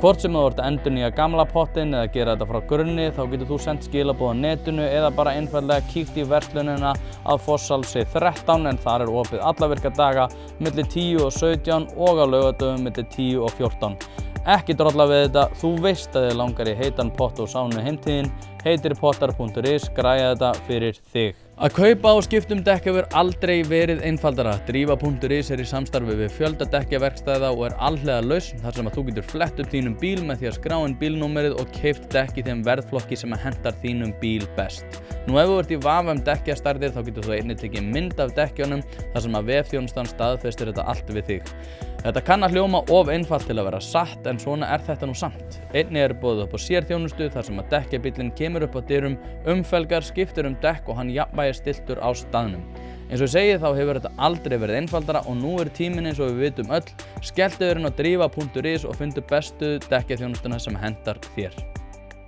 Hvort sem þú ert að endurnýja gamla pottinn eða gera þetta frá grunni, þá getur þú sendt skilaboð á netinu eða bara einfaldlega kíkt í verslunina að Fossalsi 13 en þar er opið alla virka daga milli 10 og 17 og á laugardögum milli 10 og 14. Ekki drolla við þetta, þú veist að þið langar í heitan pott og sánu heimtíðin, heitirpottar.is græja þetta fyrir þig. Að kaupa og skipta dekk hefur aldrei verið einfaldara. Drífa.is er í samstarfi við fjölda dekkjaverkstæða og er alhliða lausn þar sem að þú getur flett upp þínum bíl með því að skrá inn bílnúmerið og keypt dekk í þeim verðflokki sem að hentar þínum bíl best. Nú ef þú ert í vafa dekkjastærðir þá getur þú einnig tekið mynd af dekkjunum þar sem að vefþjónustan staðfestir þetta allt við þig. Þetta kann að hljóma of einfalt til að vera satt en svona er þetta nú samt. Einnig er boðið upp á sérþjónustu þar sem að dekkjabíllinn kemur upp á dyrum, umfelgar, skiptir dekk og hann jafnvægi stiltur á staðnum. Eins og ég segi þá hefur þetta aldrei verið einfaldara og nú er tíminn eins og við vitum öll. Skelltu þér inn á drífa.is og fundu bestu dekkjaþjónustuna sem hentar þér.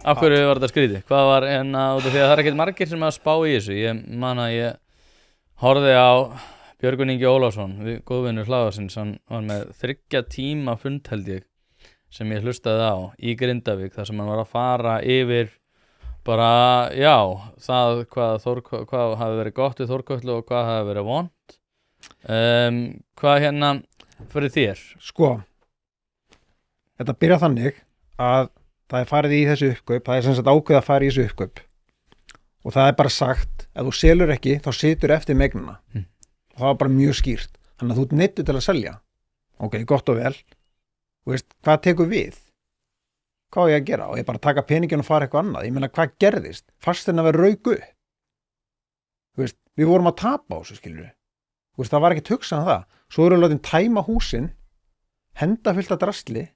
Af hverju var þetta skrítið? Hvað var út af því að það er ekkert margir sem að spá í þessu. Ég man að ég horfði á Björgvin Ingi Ólafsson, góðvinur hlaðarsins, hann var með 3 tíma fund held ég sem ég hlustaði á í Grindavík þar sem hann var að fara yfir bara, já, það hvað hafi verið gott við Þórkötlu og hvað hafi verið vont. Hvað fyrir þér? Sko, þetta byrja þannig að það er farið í þessu uppkaup, það er sem sagt ákveð að fara í þessu uppkaup og það er bara sagt, ef þú selur ekki þá situr eftir megnina. Það var bara mjög skýrt, þannig að þú ert neyddur til að selja. Ok, gott og vel. Þú veist, hvað tekur við? Hvað á ég að gera? Og ég bara taka peningin og fara eitthvað annað. Ég meina, hvað gerðist? Fasteign að vera rauk upp. Þú veist, við vorum að tapa á þessu, skilur við. Þú veist, það var ekkert hugsað um það. Svo erum við látin tæma húsin, henda fullt af drasli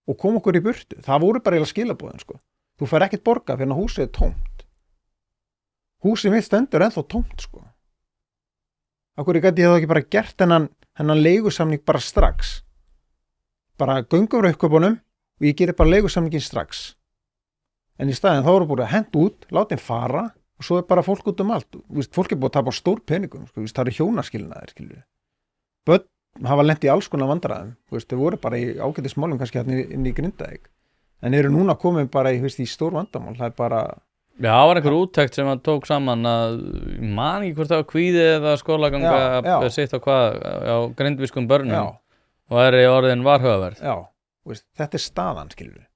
og koma okkur í burtu. Það voru bara eiginlega skilaboðin, sko. Þú fær ekkert borga fyrir að húsið er tómt. Húsið mitt stendur ennþá tómt, sko. Akkur gæti ég þá ekki bara gert hennan leigusamning bara strax. Bara göngum frá uppköpunum og ég gerir bara leigusamningin strax. En í staðinn þá eru búin að henda út, láta þeim fara og svo er bara fólk út um allt. Vist, fólk er búin að tapa á stór peningum, sko, vist, það eru hjónaskilnaðir, skilur. Börn hafa lent í alls konar vandræðum, þau voru bara í ágætismálum kannski hérna inn í Grindavík. En eru núna komin bara í stór vandamál, það er bara... Já, það var einhver úttekt sem að tók saman að man ekki hvort það var kvíði eða skólaganga sitt á hvað á grindvískum börnum og er í orðin varhugaverð. Já, þetta er staðan, skilur við.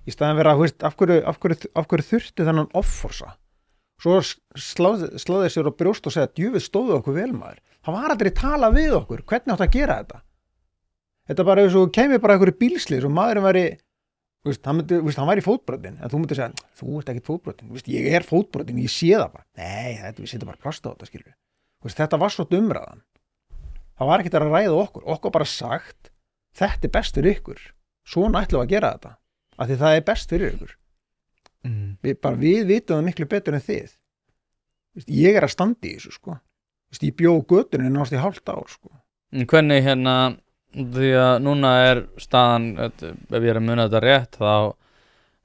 Í staðan vera, af hverju þurfti þennan offorsa? svo sláði sér á brjóst og segja djöfull stóðu okkur vel maður, það var aldrei talað við okkur, hvernig átt að gera þetta bara ef svo kemur bara einhverju bílslys og maðurinn væri hann væri fótbrotinn, en þú myndir segja þú ert ekkert fótbrotinn, ég er fótbrotinn, ég sé það bara, nei, við setjum bara plast á þetta skilur, þetta var svo umræðan, það var ekkert að ræða okkur bara sagt, þetta er best fyrir ykkur, svona ætlum við að gera þetta, af því það er best fyrir ykkur, við vitum það miklu betur en þið, ég er að standa í þessu sko, ég bjó götunni nást í hálft ár sko. Hvernig því að núna er staðan, ef ég er að muna þetta rétt, þá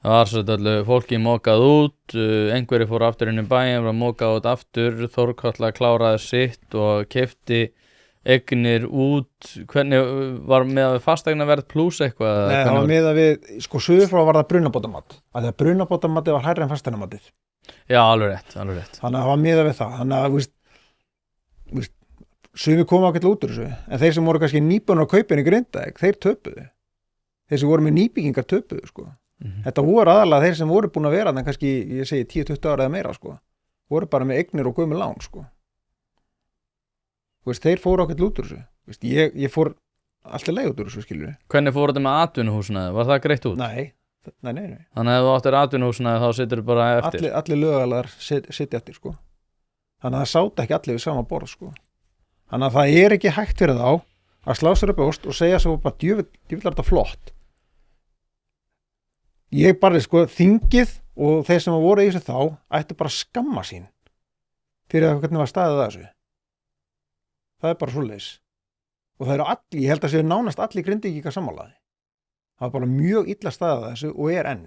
var svo öllu fólki mókað út, einhverju fór aftur inn í bæinn, var mókað út aftur, Þórkatla kláraði sitt og keypti eignir út, hvernig var með að fasteignaverð pluss eitthvað? Nei, það var með að við, suður frá var það brunabótamat, af því að brunabótamatið var hærra en fasteignamatið. Já, alveg rétt. Þannig að það var með að við það, þannig að, sumir koma ákveðlega út úr þessu, en þeir sem voru kannski nýbúnir á kaupinu í Grindavík, þeir töpuðu. Þeir sem voru með nýbyggingar töpuðu, sko. Þetta voru aðalega þeir sem voru búin að vera, þannig kannski, ég segi 10-20 ára eða meira, sko. Voru bara með eignir og gömul lán, sko. Þeir fóru ákveðlega út úr þessu. Ég fór alltaf leið út úr þessu, skilur við. Hvernig fóru þetta með atvinnuhúsnæði? Var það greitt út? Nei. Þannig að ef þú áttir atvinnuhúsnæði, þá situr þú bara eftir? Allir lögalagar sitja eftir, sko. Þannig að það sátu ekki allir við sama borð, sko. Þannig að það er ekki hægt fyrir þá að slá sér upp og segja svo bara djöfull er þetta flott. Ég bara þingið og þeir sem voru í þessu þá ættu bara að skamma sín fyrir að hvernig var staðið þessu. Það er bara svoleiðis. Og það eru allir, ég held að séu nánast allir Grindvíkingar sammálaði. Það var bara mjög illa staðið þessu og er enn.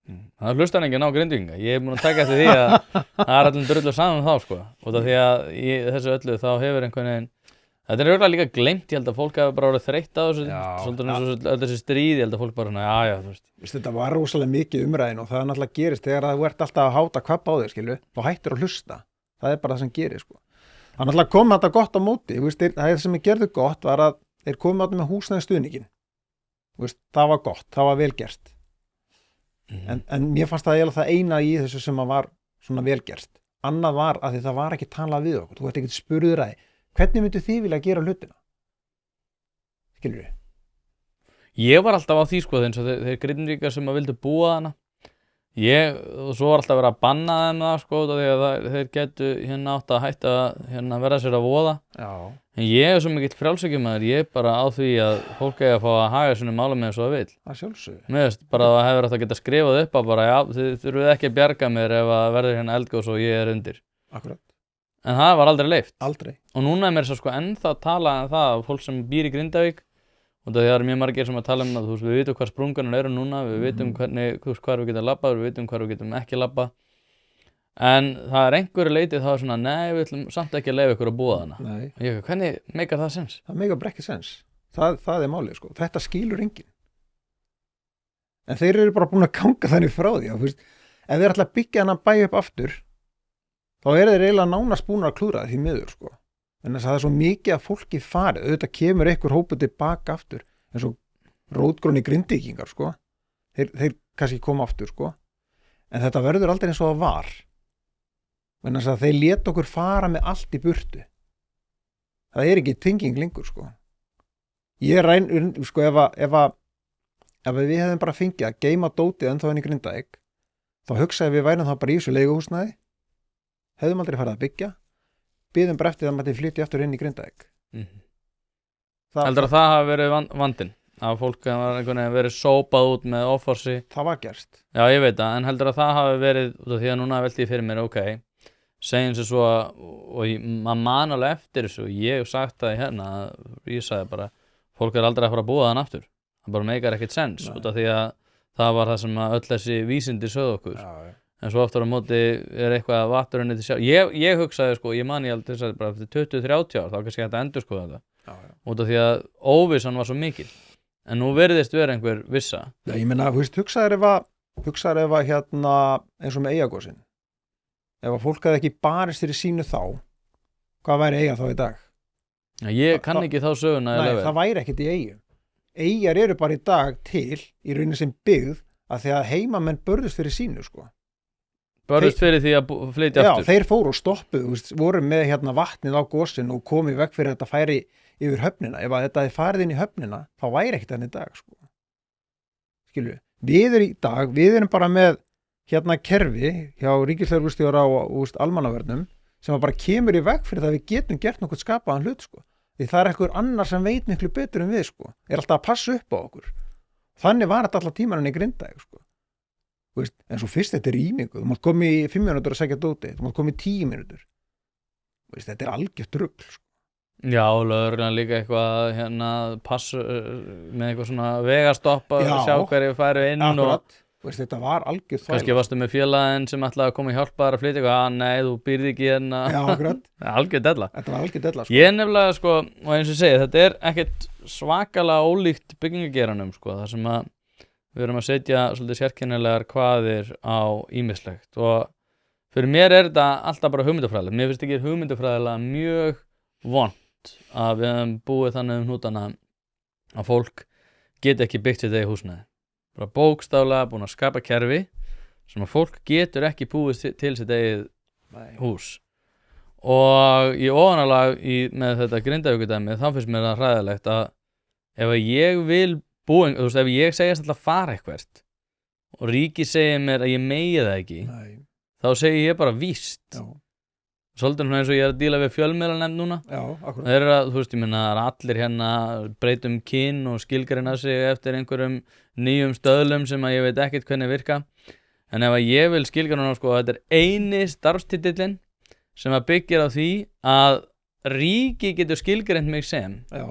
Það hlustar enginn á Grindvíkinga. Ég er búin að taka eftir því að það er allir drullu saman þá sko. Og það því að í þessu öllu þá hefur einhvern veginn, þetta er auðvitað líka gleymt, ég held að fólk hafa bara orðið þreytt á þessu, svolítið eins og öll þessi stríð, ég held að fólk bara já, þú veist. Þetta var rosalega mikið umræðin og það náttúrulega gerist þegar þú ert alltaf að háta kvabba á þig, skilu, þá hættir að hlusta. Það er bara það sem gerir sko. Það náttúrulega kom þetta gott á móti, það sem gerðu gott var að þeir komu með húsnæðisstuðninginn. Það var gott, það var vel gert. En mér fannst það eiginlega það eina í þessu sem var svona velgerst. Annað var að því það var ekki talað við okkur. Þú ert ekkert spurður að hvernig myndu þið vilja gera hlutina? Skilur við? Ég var alltaf á því sko, eins og þeir Grindvíkingar sem vildu búa þarna. Og svo var alltaf verið að banna þeim það sko, því að þeir getu átt að hætta verða sér að voða. Já. En ég er svo mikill frjálshyggjumaður, ég er bara á því að fólk eigi að fá að haga svona málum með eins og það vil. Það sjálfsögðu. Mér veist, bara það hefur átt að geta skrifað upp að bara, já, þið þurfið ekki að bjarga mér ef að verður eldgós og ég er undir. Akkurat. En það var aldrei leyft. Aldrei. Og núna er mér svo sko ennþá að tala um það að fólk sem býr í Grindavík, og það er mjög margir sem að tala um að við vitum hvað sprungunar eru núna, við vitum hvernig, hvar við getum labbað, við vitum hvar við getum ekki labbað. En það er einhverju leiti þá svona, nei, við ætlum samt ekki að leyfa ykkur að búa þarna. Nei. Hvernig meikar það sens? Það meikar bara ekki sens. Það er málið, sko. Þetta skilur enginn. En þeir eru bara búin að ganga þannig frá því. Ef þeir ætla að byggja hann að bæja upp aftur, þá eru þeir eiginlega nánast búin að klúra því miður, sko. En þess að það er svo mikið að fólki farið. Auðvitað kemur einhver hópu tilbaka aftur, eins og rótgróni Grindvíkingar, sko. Þeir kannski koma aftur, sko. En þetta verður aldrei eins og það var. En þess að þeir lét okkur fara með allt í burtu. Það er ekki tenging lengur, sko. Ég sko, ef við hefðum bara fengið að geyma dótið ennþá inn í Grindavík, þá hugsaði við værum þá bara í þessu leiguhúsnæði, hefðum aldrei farið að byggja, biðum bara eftir það að maður flytja aftur inn í Grindavík. Heldur að það hafi verið vandinn? Að fólk hafi verið sópað út með offorsi? Það var gerst. Já, ég veit það, en heldur að það hafi verið, því að núna velti ég fyrir mér, ok, segjum sér svo og maður man alveg eftir þessu, ég hef sagt það hérna, ég sagði bara, fólk er aldrei að fara að búa þann aftur. Það bara meikar ekkert sens, út af því að það var það sem að öll þessi vísindi sögðu okkur. Já. En svo aftur á móti er eitthvað vatnurinn til sjálf. Ég hugsaði sko, ég man ég aldrei þess að bara eftir 20-30 ár, þá kannski hægt að endurskoða þetta. Já. Út af því að óvissan var svo mikil. En nú verðist vera einhver vissa. Já, ég meina, hugsaður ef að eins og með Eyjagosinn. Ef að fólk hafði ekki barist fyrir sínu þá, hvað væri Eyja þá í dag? Já, ég kann ekki þá söguna. Nei, það væri ekkert í Eyju. Eyjar eru bara í dag til í rauninni sem byggð að því að heimamenn börðust fyrir sínu, sko. börðust fyrir því að flytja Já, aftur. þeir fóru og stoppuðu, voru með hérna vatnið á gosin og komið veg fyrir að þetta færi yfir höfnina. Ef að þetta er farið inn í höfnina, þá væri ekkert enn í dag, sko. Skilju, við erum bara með hérna kerfi hjá ríkislögreglustjóra og almannavörnum sem bara kemur í veg fyrir það að við getum gert nokkuð skapaðan hlut, sko. Því það er einhver annar sem veit miklu betur en við, sko. Er alltaf að passa upp á okkur. Þannig var þetta alltaf tímann í Grindavík, sko. En svo fyrst þetta er ímingu. Þú mátt koma í 5 mínútur að segja dóti. Þú mátt koma í 10 mínútur. Þetta er algjört rugl, sko. Já, lögreglan líka eitthvað hérna pass með eitthvað svona vegastopp að sjá hverju færu inn. Akkurat. Þetta var algjört þvæla. Kannski varstu með félaginn sem ætlaði að koma að hjálpa þér að flytja eitthvað, nei, þú býrð ekki hérna. Já, akkurat. Algjört della. Þetta var algjört della, sko. Ég nefnilega, sko, og eins og ég segi, þetta er ekkert svakalega ólíkt byggingageranum, sko, þar sem að við erum að setja svolítið sérkennilegar kvaðir á ýmislegt og fyrir mér er þetta alltaf bara hugmyndafræðilegt. Mér finnst ekki hugmyndafræðilega mjög vont að við hefum búið þannig hnútana að fólk geti ekki byggt sitt eigið húsnæði. Bara bókstaflega búin að skapa kerfi sem að fólk getur ekki búið til sitt eigið hús. Og í ofanálag með þetta Grindavíkudæmi þá finnst mér það hræðilegt að ef ég vil búa, þú veist, ef ég segist alltaf að fara eitthvert og ríkið segir mér að ég megi það ekki, þá segi ég bara víst. Já. Svolítið eins og ég er að díla við fjölmiðlanefnd núna. Já, akkurat. Það er að, þú veist, ég minna, allir hérna breytum kyn og skilgreina sig eftir einhverjum nýjum stöðlum sem að ég veit ekkert hvernig virka. En ef að ég vil skilgreina sko, að þetta er eini starfstitillinn sem að byggir á því að ríki getur skilgreint mig sem. Já.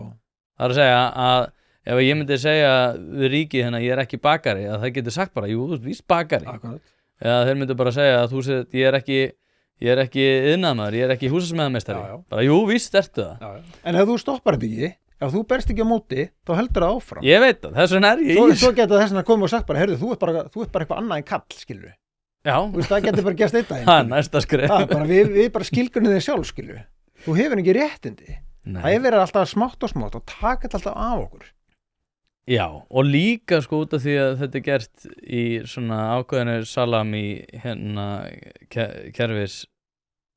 Það er að segja að ef ég myndi segja við ríkið hérna ég er ekki bakari, að það getur sagt bara, jú, þú veist, víst bakari. Akkurat. Eða þeir myndi bara segja að þú veist, ég er ekki iðnaðarmaður, ég er ekki húsasmíðameistari. Bara, jú, víst ertu það. Já. En ef þú stoppar þetta ekki, ef þú berst ekki á móti, þá heldur það áfram. Ég veit það, þess vegna er ég í. Svo geta þess vegna komið og sagt bara, heyrðu, þú ert bara eitthvað annað en kall, skilur við. Já. Þú veist, það getur bara gerst eitt daginn. Það er næsta skref. Við bara skilgrunum þig sjálf, skilur við. Þú hefur ekki réttindi. Það er verið alltaf smátt og taka þetta alltaf af okkur. Já, og líka sko út af því að þetta er gert í svona ákveðinu salami hérna kerfis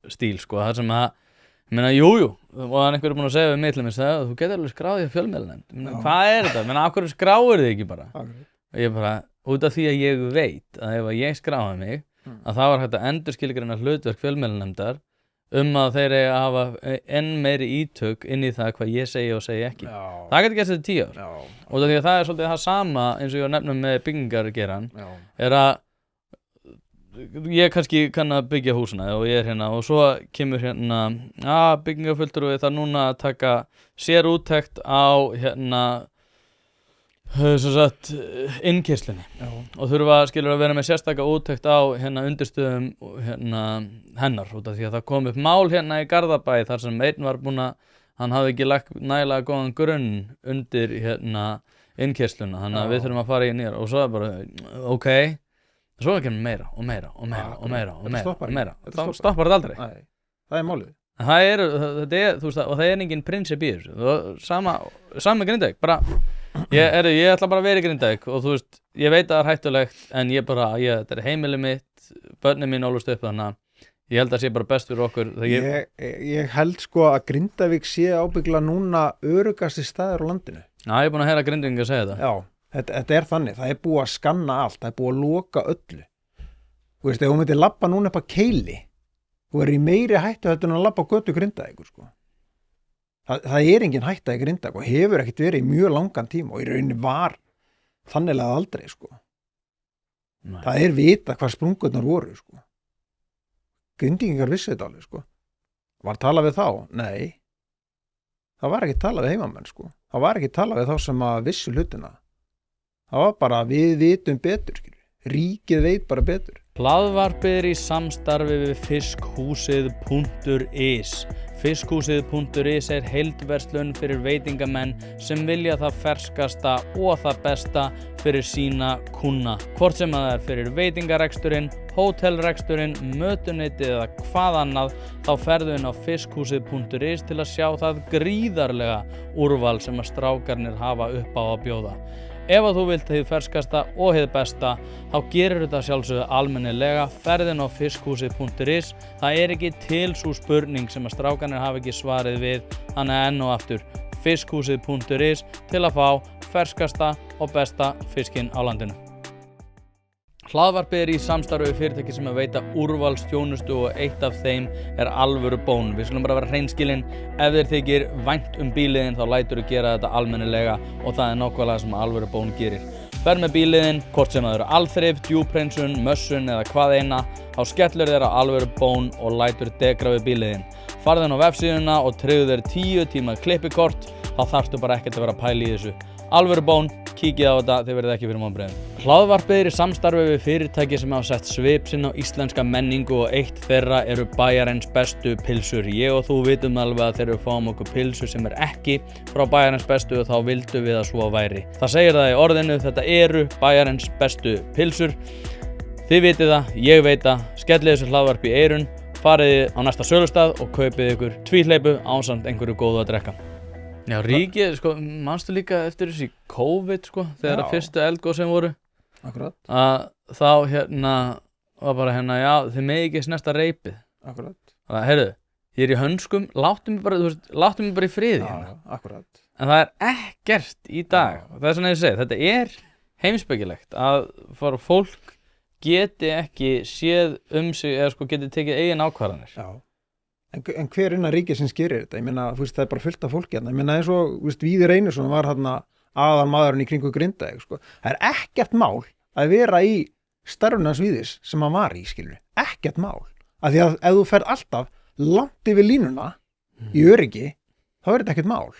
stíl sko, það sem að ég meina, jú, og hann einhver búin að segja við mig til þess að þú getur alveg skráðið á fjölmiðlanefnd. Hvað er þetta? Af hverju skráir þið ekki bara? Og ég bara, út af því að ég veit að ef ég skráði mig, að það var hægt að endurskilgreina hlutverk fjölmiðlanefndar að þeir eiga að hafa enn meiri ítök inn í það hvað ég segi og segi ekki. Já. Það getur gert þetta 10 ár. Já. Og því að það er svolítið það sama eins og ég var nefnum með byggingargeran, er að ég kannski kann að byggja húsina og ég er hérna og svo kemur hérna byggingarfulltrúi þarf núna að taka sér úttekt á hérna innkeyrslunni og þurfa skilur að vera með sérstaka úttekt á hérna undirstöðum hérna hennar út af því að það kom upp mál hérna í Garðabæ þar sem einn var búinn að hann hafði ekki lagt nægilega góðan grunn undir hérna innkeysluna þannig að við þurfum að fara í nýjar og svo er bara ok, svo er ekki meira og meira og meira og meira og meira þá stoppar þetta aldrei. Nei, það er málið. Þetta er, þú veist, og það er engin prinsip í þessu. Sama Grindavík, bara ég ætla bara að vera í Grindavík og þú veist, ég veit að það er hættulegt en þetta er heimilið mitt, börnin mín ólust upp þannig að ég held að það sé bara best fyrir okkur. Ég held sko að Grindavík sé ábyggla núna öruggasti staður á landinu. Já, ég er búin að heyra Grindvíkinga að segja þetta. Já, þetta er þannig, það er búið að skanna allt, það er búið að loka öllu. Þú veist, ef þú myndir labba núna upp að Keili, þú er í meiri hættu en að labba á götu Grindavíkur sko. Það er engin hætta í Grindavík og hefur ekkert verið í mjög langan tíma og í rauninni var þanniglega aldrei sko. Nei. Það er vita hvað sprungurnar voru sko. Grindvíkingar vissu þetta alveg sko. Var talað við þá? Nei. Það var ekki talað við heimamenn sko. Það var ekki talað við þá sem að vissu hlutina. Það var bara við vitum betur skilur. Ríkið veit bara betur. Hlaðvarpið er í samstarfi við fiskhúsið.is. Fiskhúsið.is er heildverslun fyrir veitingamenn sem vilja það ferskasta og það besta fyrir sína kúnna. Hvort sem það er fyrir veitingareksturinn, hótelreksturinn, mötuneytið eða hvað annað, þá ferðu inn á fiskhúsið.is til að sjá það gríðarlega úrval sem að strákarnir hafa upp á að bjóða. Ef að þú vilt hið ferskasta og hið besta, þá gerir þetta sjálfsögðu almennilega, ferðin á fiskhúsið.is. Það ekki til sú spurning sem að strákanir hafa ekki svarið við, þannig enn og aftur fiskhúsið.is til að fá ferskasta og besta fiskinn á landinu. Hlaðvarpið í samstarfi við fyrirtæki sem að veita úrvalsþjónustu og eitt af þeim alvöru bón. Við skulum bara vera hreinskilin, ef þér þykir vænt bíliðin þá læturðu gera þetta almennilega og það nákvæmlega sem alvöru bón gerir. Ferð með bíliðin, hvort sem það eru alþrif, djúphreinsun, mössun eða hvað eina, þá skellur þér á alvöru bón og lætur degra við bíliðin. Farðu inn á vefsíðuna og tryggðu þér 10 tíma klippikort, þá þarftu bara ekkert að vera að pæla í þessu. Alvöru bón, kíkið á þetta, þið verðið ekki fyrir vonbrigðum. Hlaðvarpið í samstarfi við fyrirtæki sem hafa sett svip sinn á íslenska menningu og eitt þeirra eru Bæjarins bestu pylsur. Ég og þú vitum alveg að þegar við fáum okkur pylsur sem ekki frá Bæjarins bestu og þá vildum við að svo væri. Það segir það í orðinu, þetta eru Bæjarins bestu pylsur. Þið vitið það, ég veit það, skellið þessu hlaðvarpi í eyrun, farið á næsta sölustað og kaupið ykkur tvíhleypu ásamt einhverju góðu að drekka. Já, ríkið, sko, manstu líka eftir þessi COVID, sko, þegar að fyrstu eldgósin voru. Akkurat. Að þá var bara já, þið megi ekki snerta reipið. Akkurat. Það, heyrðu, ég í hönskum, láttu mig bara í friði hérna. Já, akkurat. En það ekkert í dag. Það svona ég segi, þetta heimspekilegt að fólk geti ekki séð sig eða sko geti tekið eigin ákvarðanir. Já. En hver innan ríkisins gerir þetta? Ég meina, það bara fullt af fólki hérna. Ég meina, eins og Víðir Einarsson var hérna aðalmaðurinn í kringu Grindavík, sko. Það ekkert mál að vera í starfinu hans Víðis sem hann var í, skilur. Ekkert mál. Af því að ef þú ferð alltaf langt yfir línuna í öryggi, þá þetta ekkert mál.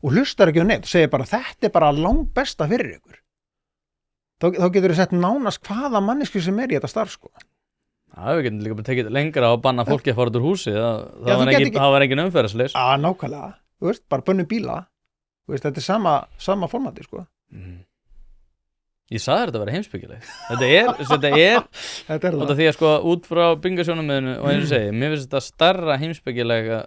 Og hlustar ekki á neitt og segir bara, þetta bara langbesta fyrir ykkur. Þá getur þið sett nánast hvaða mannesku sem í þetta starf, sko. Já, við getum líka bara tekið lengra og banna fólki að fara út úr húsi. Það var engin umferðarslys. Já, nákvæmlega. Þú veist, bara bönnum bíla. Þú veist, þetta sama formati, sko. Ég sagði þetta að vera heimspekileg. Þetta er það. Því að sko, út frá bingasjónarmiðinu og eins og segi, mér finnst þetta starra heimspekilegra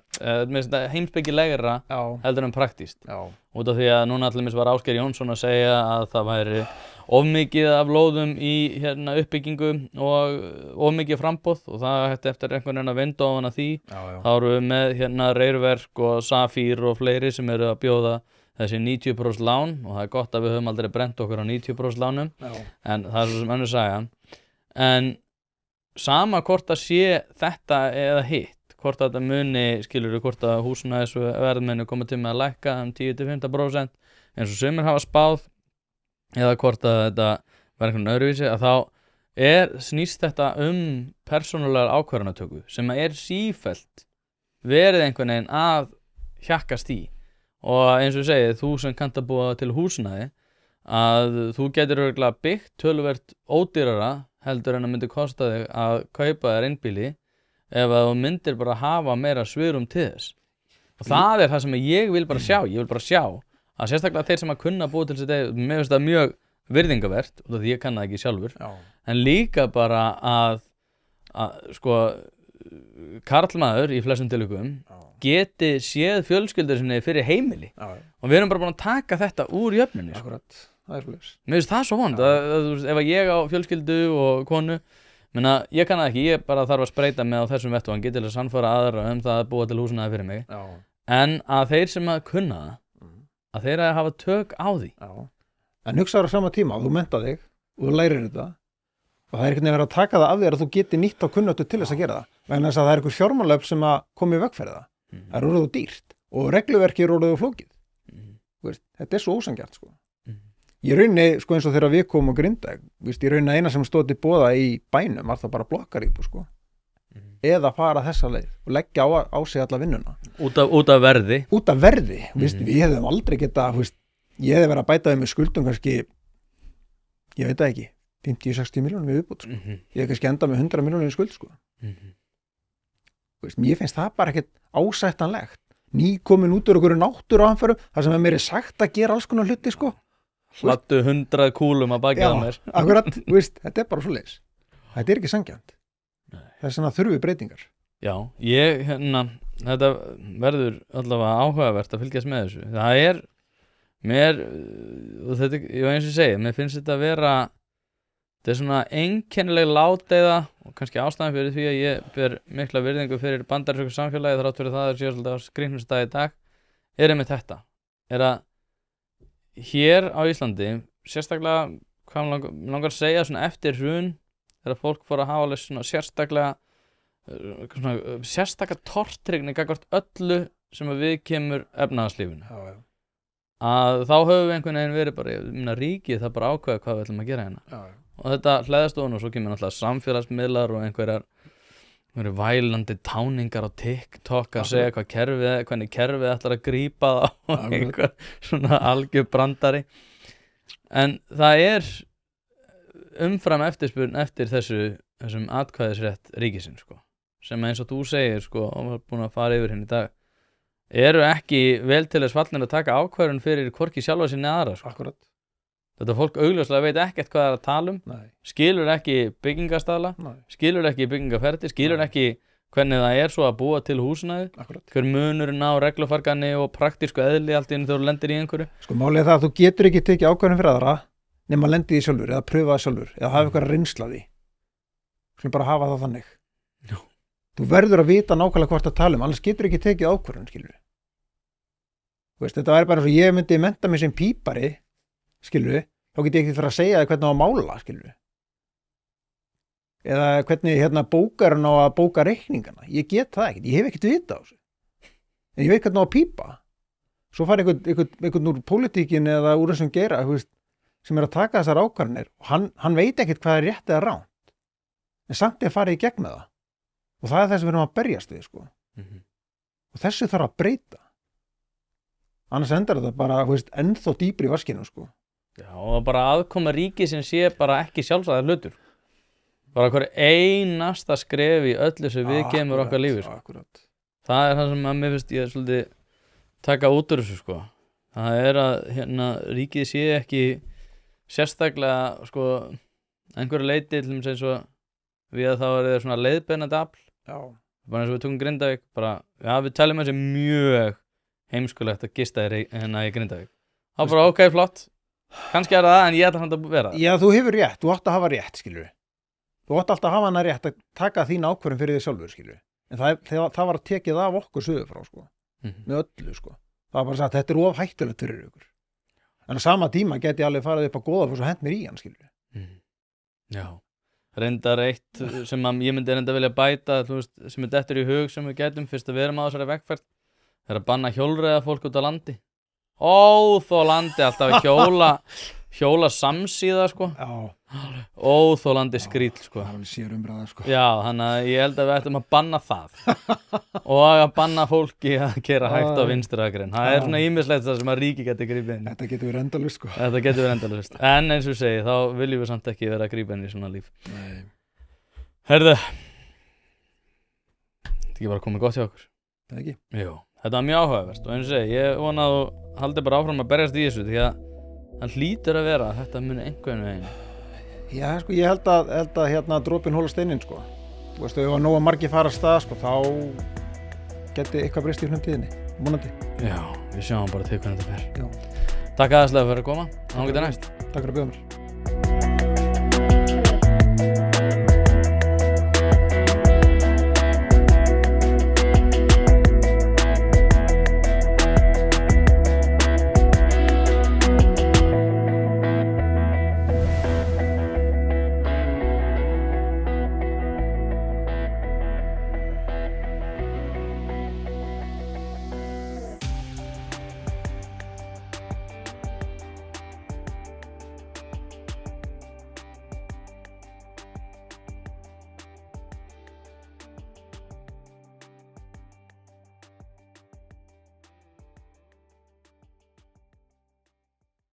heldur en praktískt. Já. Út af því að núna allir var Ásgeir Jónsson að segja að það væri of mikið af lóðum í uppbyggingu og of mikið framboð og það hætti eftir einhvern veginn að vinda ofan að því. Þá erum við með Reyrverk og Safír og fleiri sem eru að bjóða þessi 90% lán og það gott að við höfum aldrei brent okkur á 90% lánum. En það svo sem önnur saga. En sama hvort að sé þetta eða hitt, hvort að þetta muni, skilurðu, hvort að húsnæðisverð koma til með að lækka 10-15% eins og sumir hafa spáð eða hvort að þetta verður einhvern öðruvísi að þá snýst þetta persónulegar ákvarðanatöku sem sífellt verið einhvern veginn að hjakkast í og eins og ég segi, þú sem kannt að búa til húsnæði að þú getur örugglega byggt töluvert ódýrara heldur en að myndi kosta þig að kaupa þér einbýli ef að þú myndir bara hafa meira svigrúm til þess og það það sem ég vil bara sjá að sérstaklega þeir sem að kunna búa til þessi mér finnst það mjög virðingavert og því ég kann það ekki sjálfur en líka bara að sko karlmaður í flestum tilvikum geti séð fjölskyldur sinni fyrir heimili og við erum bara búin að taka þetta úr jöfnunni sko. Akkurat, það svoleiðis. Mér finnst það svo vond ef ég á fjölskyldu og konu ég kann það ekki, ég bara þarf að spreita mig á þessum vettvangi til að sannfæra aðra það að búa til húsnæði fyrir mig en að þeir sem að kunna það að þeir að hafa tök á því en hugsaður á sama tíma, þú menntar þig og þú lærir þetta og það einhvern veginn verið að taka það af þér að þú geti nýtt á kunnáttu til þess að gera það vegna þess að það einhver fjármálöfn sem að komi í veg fyrir það það orðið dýrt og regluverki orðið flókið þetta svo ósanngjarnt sko. Ég raunni sko eins og þegar við komum á Grindavík ég raunni eina sem stóð til boða í bænum var það bara blokkaríbúð sko. Eða fara þessa leið og leggja á sig alla vinnuna út af verði við hefðum aldrei geta ég hefði verið að bæta þau með skuldum kannski ég veit það ekki 50-60 miljónum við viðbót sko. Ég hef kannski endað með 100 miljónum í skuld sko. Mér finnst það bara ekkert ásættanlegt nýkomin út úr einhverju náttúruhamförum þar sem mér sagt að gera alls konar hluti sko. Hlattu 100 kúlum að baki það mér akkurat, þetta bara svoleiðis þetta ekki sanngjarnt það svona þurfi breytingar Já, þetta verður allavega áhugavert að fylgjast með þessu það og þetta, eins og ég segi, mér finnst þetta að vera, þetta svona einkennileg ládeyða og kannski ástæðan fyrir því að ég ber mikla virðingu fyrir bandarísku samfélagi þrátt fyrir það að séu svolítið á skrýtnum í dag, einmitt þetta, að hér á Íslandi, sérstaklega, hvað langar að segja svona eftir hrun, þegar fólk fór að hafa alveg svona sérstaklega tortryggni gagnvart öllu sem að við kemur efnahagslífinu. Að þá höfum við einhvern veginn verið bara, ríkið það bara ákveða hvað við ætlum að gera hérna. Og þetta hleðast ofan og svo kemur náttúrulega samfélagsmiðlar og einhverjar vælandi táningar á TikTok að segja hvernig kerfið ætlar að grípa það og einhver svona algjör brandari. En það umfram eftirspurn eftir þessum atkvæðisrétt ríkisins, sko, sem eins og þú segir, sko, og var búin að fara yfir hérna í dag, eru ekki vel til þess fallnir að taka ákvörðun fyrir hvorki sjálfa sinni aðra, sko. Akkurat. Þetta fólk augljóslega veit ekkert hvað það að tala um, skilur ekki byggingastaðla, skilur ekki byggingaferli, skilur ekki hvernig það svo að búa til húsnæði, hver munurinn á reglufargani og praktísku eðli allt í einu þegar þú lendir í einhverju. Sko málið það að þú getur ekki tekið ákvörðun fyrir aðra nema að lendi því sjálfur eða pröfa það sjálfur eða hafa eitthvað reynsla af því. Skulum bara hafa það þannig. Já. Þú verður að vita nákvæmlega hvort að tala um, annars getur ekki tekið ákvörðun, skilur. Þú veist, þetta væri bara svo ég myndi mennta mig sem pípari, skilur, þá get ég ekki fyrir að segja þig hvernig á að mála, skilur. Eða hvernig bókarinn á að bóka reikningana. Ég get það ekkert, ég hef ekkert vita á þessu. En ég veit hvernig á að pípa. Svo fari einhvern úr pólitíkin eða úr þessum geira, þú veist, sem að taka þessar ákvarðanir og hann veit ekkert hvað rétt eða rangt. En samt að fara í gegn með það. Og það þess að við erum að berjast við, sko. Og þessu þarf að breyta. Annars endar þetta bara, þú veist, ennþá dýpri í vaskinu, sko. Já, og bara aðkoma ríkisins sé bara ekki sjálfsagður hlutur. Bara hver einasta skref í öllu sem við kemur okkar lífi, sko. Akkurat. Það það sem að mér finnst ég svolítið taka út úr þessu, sko. Það að ríkið sé ekki sérstaklega, sko, einhverju leyti til þess eins og við að þá það svona leiðbeinandi afl. Já. Bara eins og við tökum Grindavík, bara, já, við teljum þessi mjög heimskulegt að gista í Grindavík. Þá bara, ok, flott, kannski það, en ég ætla hann að vera það. Já, þú hefur rétt, þú átt að hafa rétt, skilur. Þú átt alltaf að hafa hana rétt að taka þín ákvörðun fyrir þig sjálfur, skilur. En það var að tekið af okkur suður frá, sko, með öllu, sko. Það var bara sagt, þetta of hættulegt fyrir ykkur. En á sama tíma geti ég alveg farið upp á Goðafoss og hent mér í hann, skilur. Já. Reyndar eitt sem ég myndi reynda vilja bæta, þú veist, sem dettur í hug sem við getum fyrst að vera með á þessari vegferð, að banna hjólreiða fólk út á landi. Óþolandi alltaf hjóla samsíða, sko. Já. Óþolandi skrýll, sko. Það alveg sér umræða, sko. Já, þannig að ég held að við ættum að banna það og að banna fólki að gera hægt á vinstri akrein. Það svona ýmislegt það sem að ríki geti gripið inn. Þetta getur verið endalaust, sko. Þetta getur verið endalaust. En eins og segi, þá viljum við samt ekki vera að grípa inn í svona líf. Nei. Herðu, þetta ekki bara komið gott hjá okkur. Það ekki? Jú, þetta var mjög áhugavert og eins og segi, ég vona að þú haldi bara áfram að berjast í þessu því að það hlýtur að vera að þetta muni einhvern veginn. Já, sko, ég held að dropinn hóla steininn, sko. Þú veist, ef nógu margir fara af stað, sko, þá geti eitthvað breyst í framtíðinni, vonandi. Já, við sjáum bara til hvernig þetta fer. Já. Takk aðeinslega fyrir að koma, þá getur næst. Takk fyrir að bjóða mér.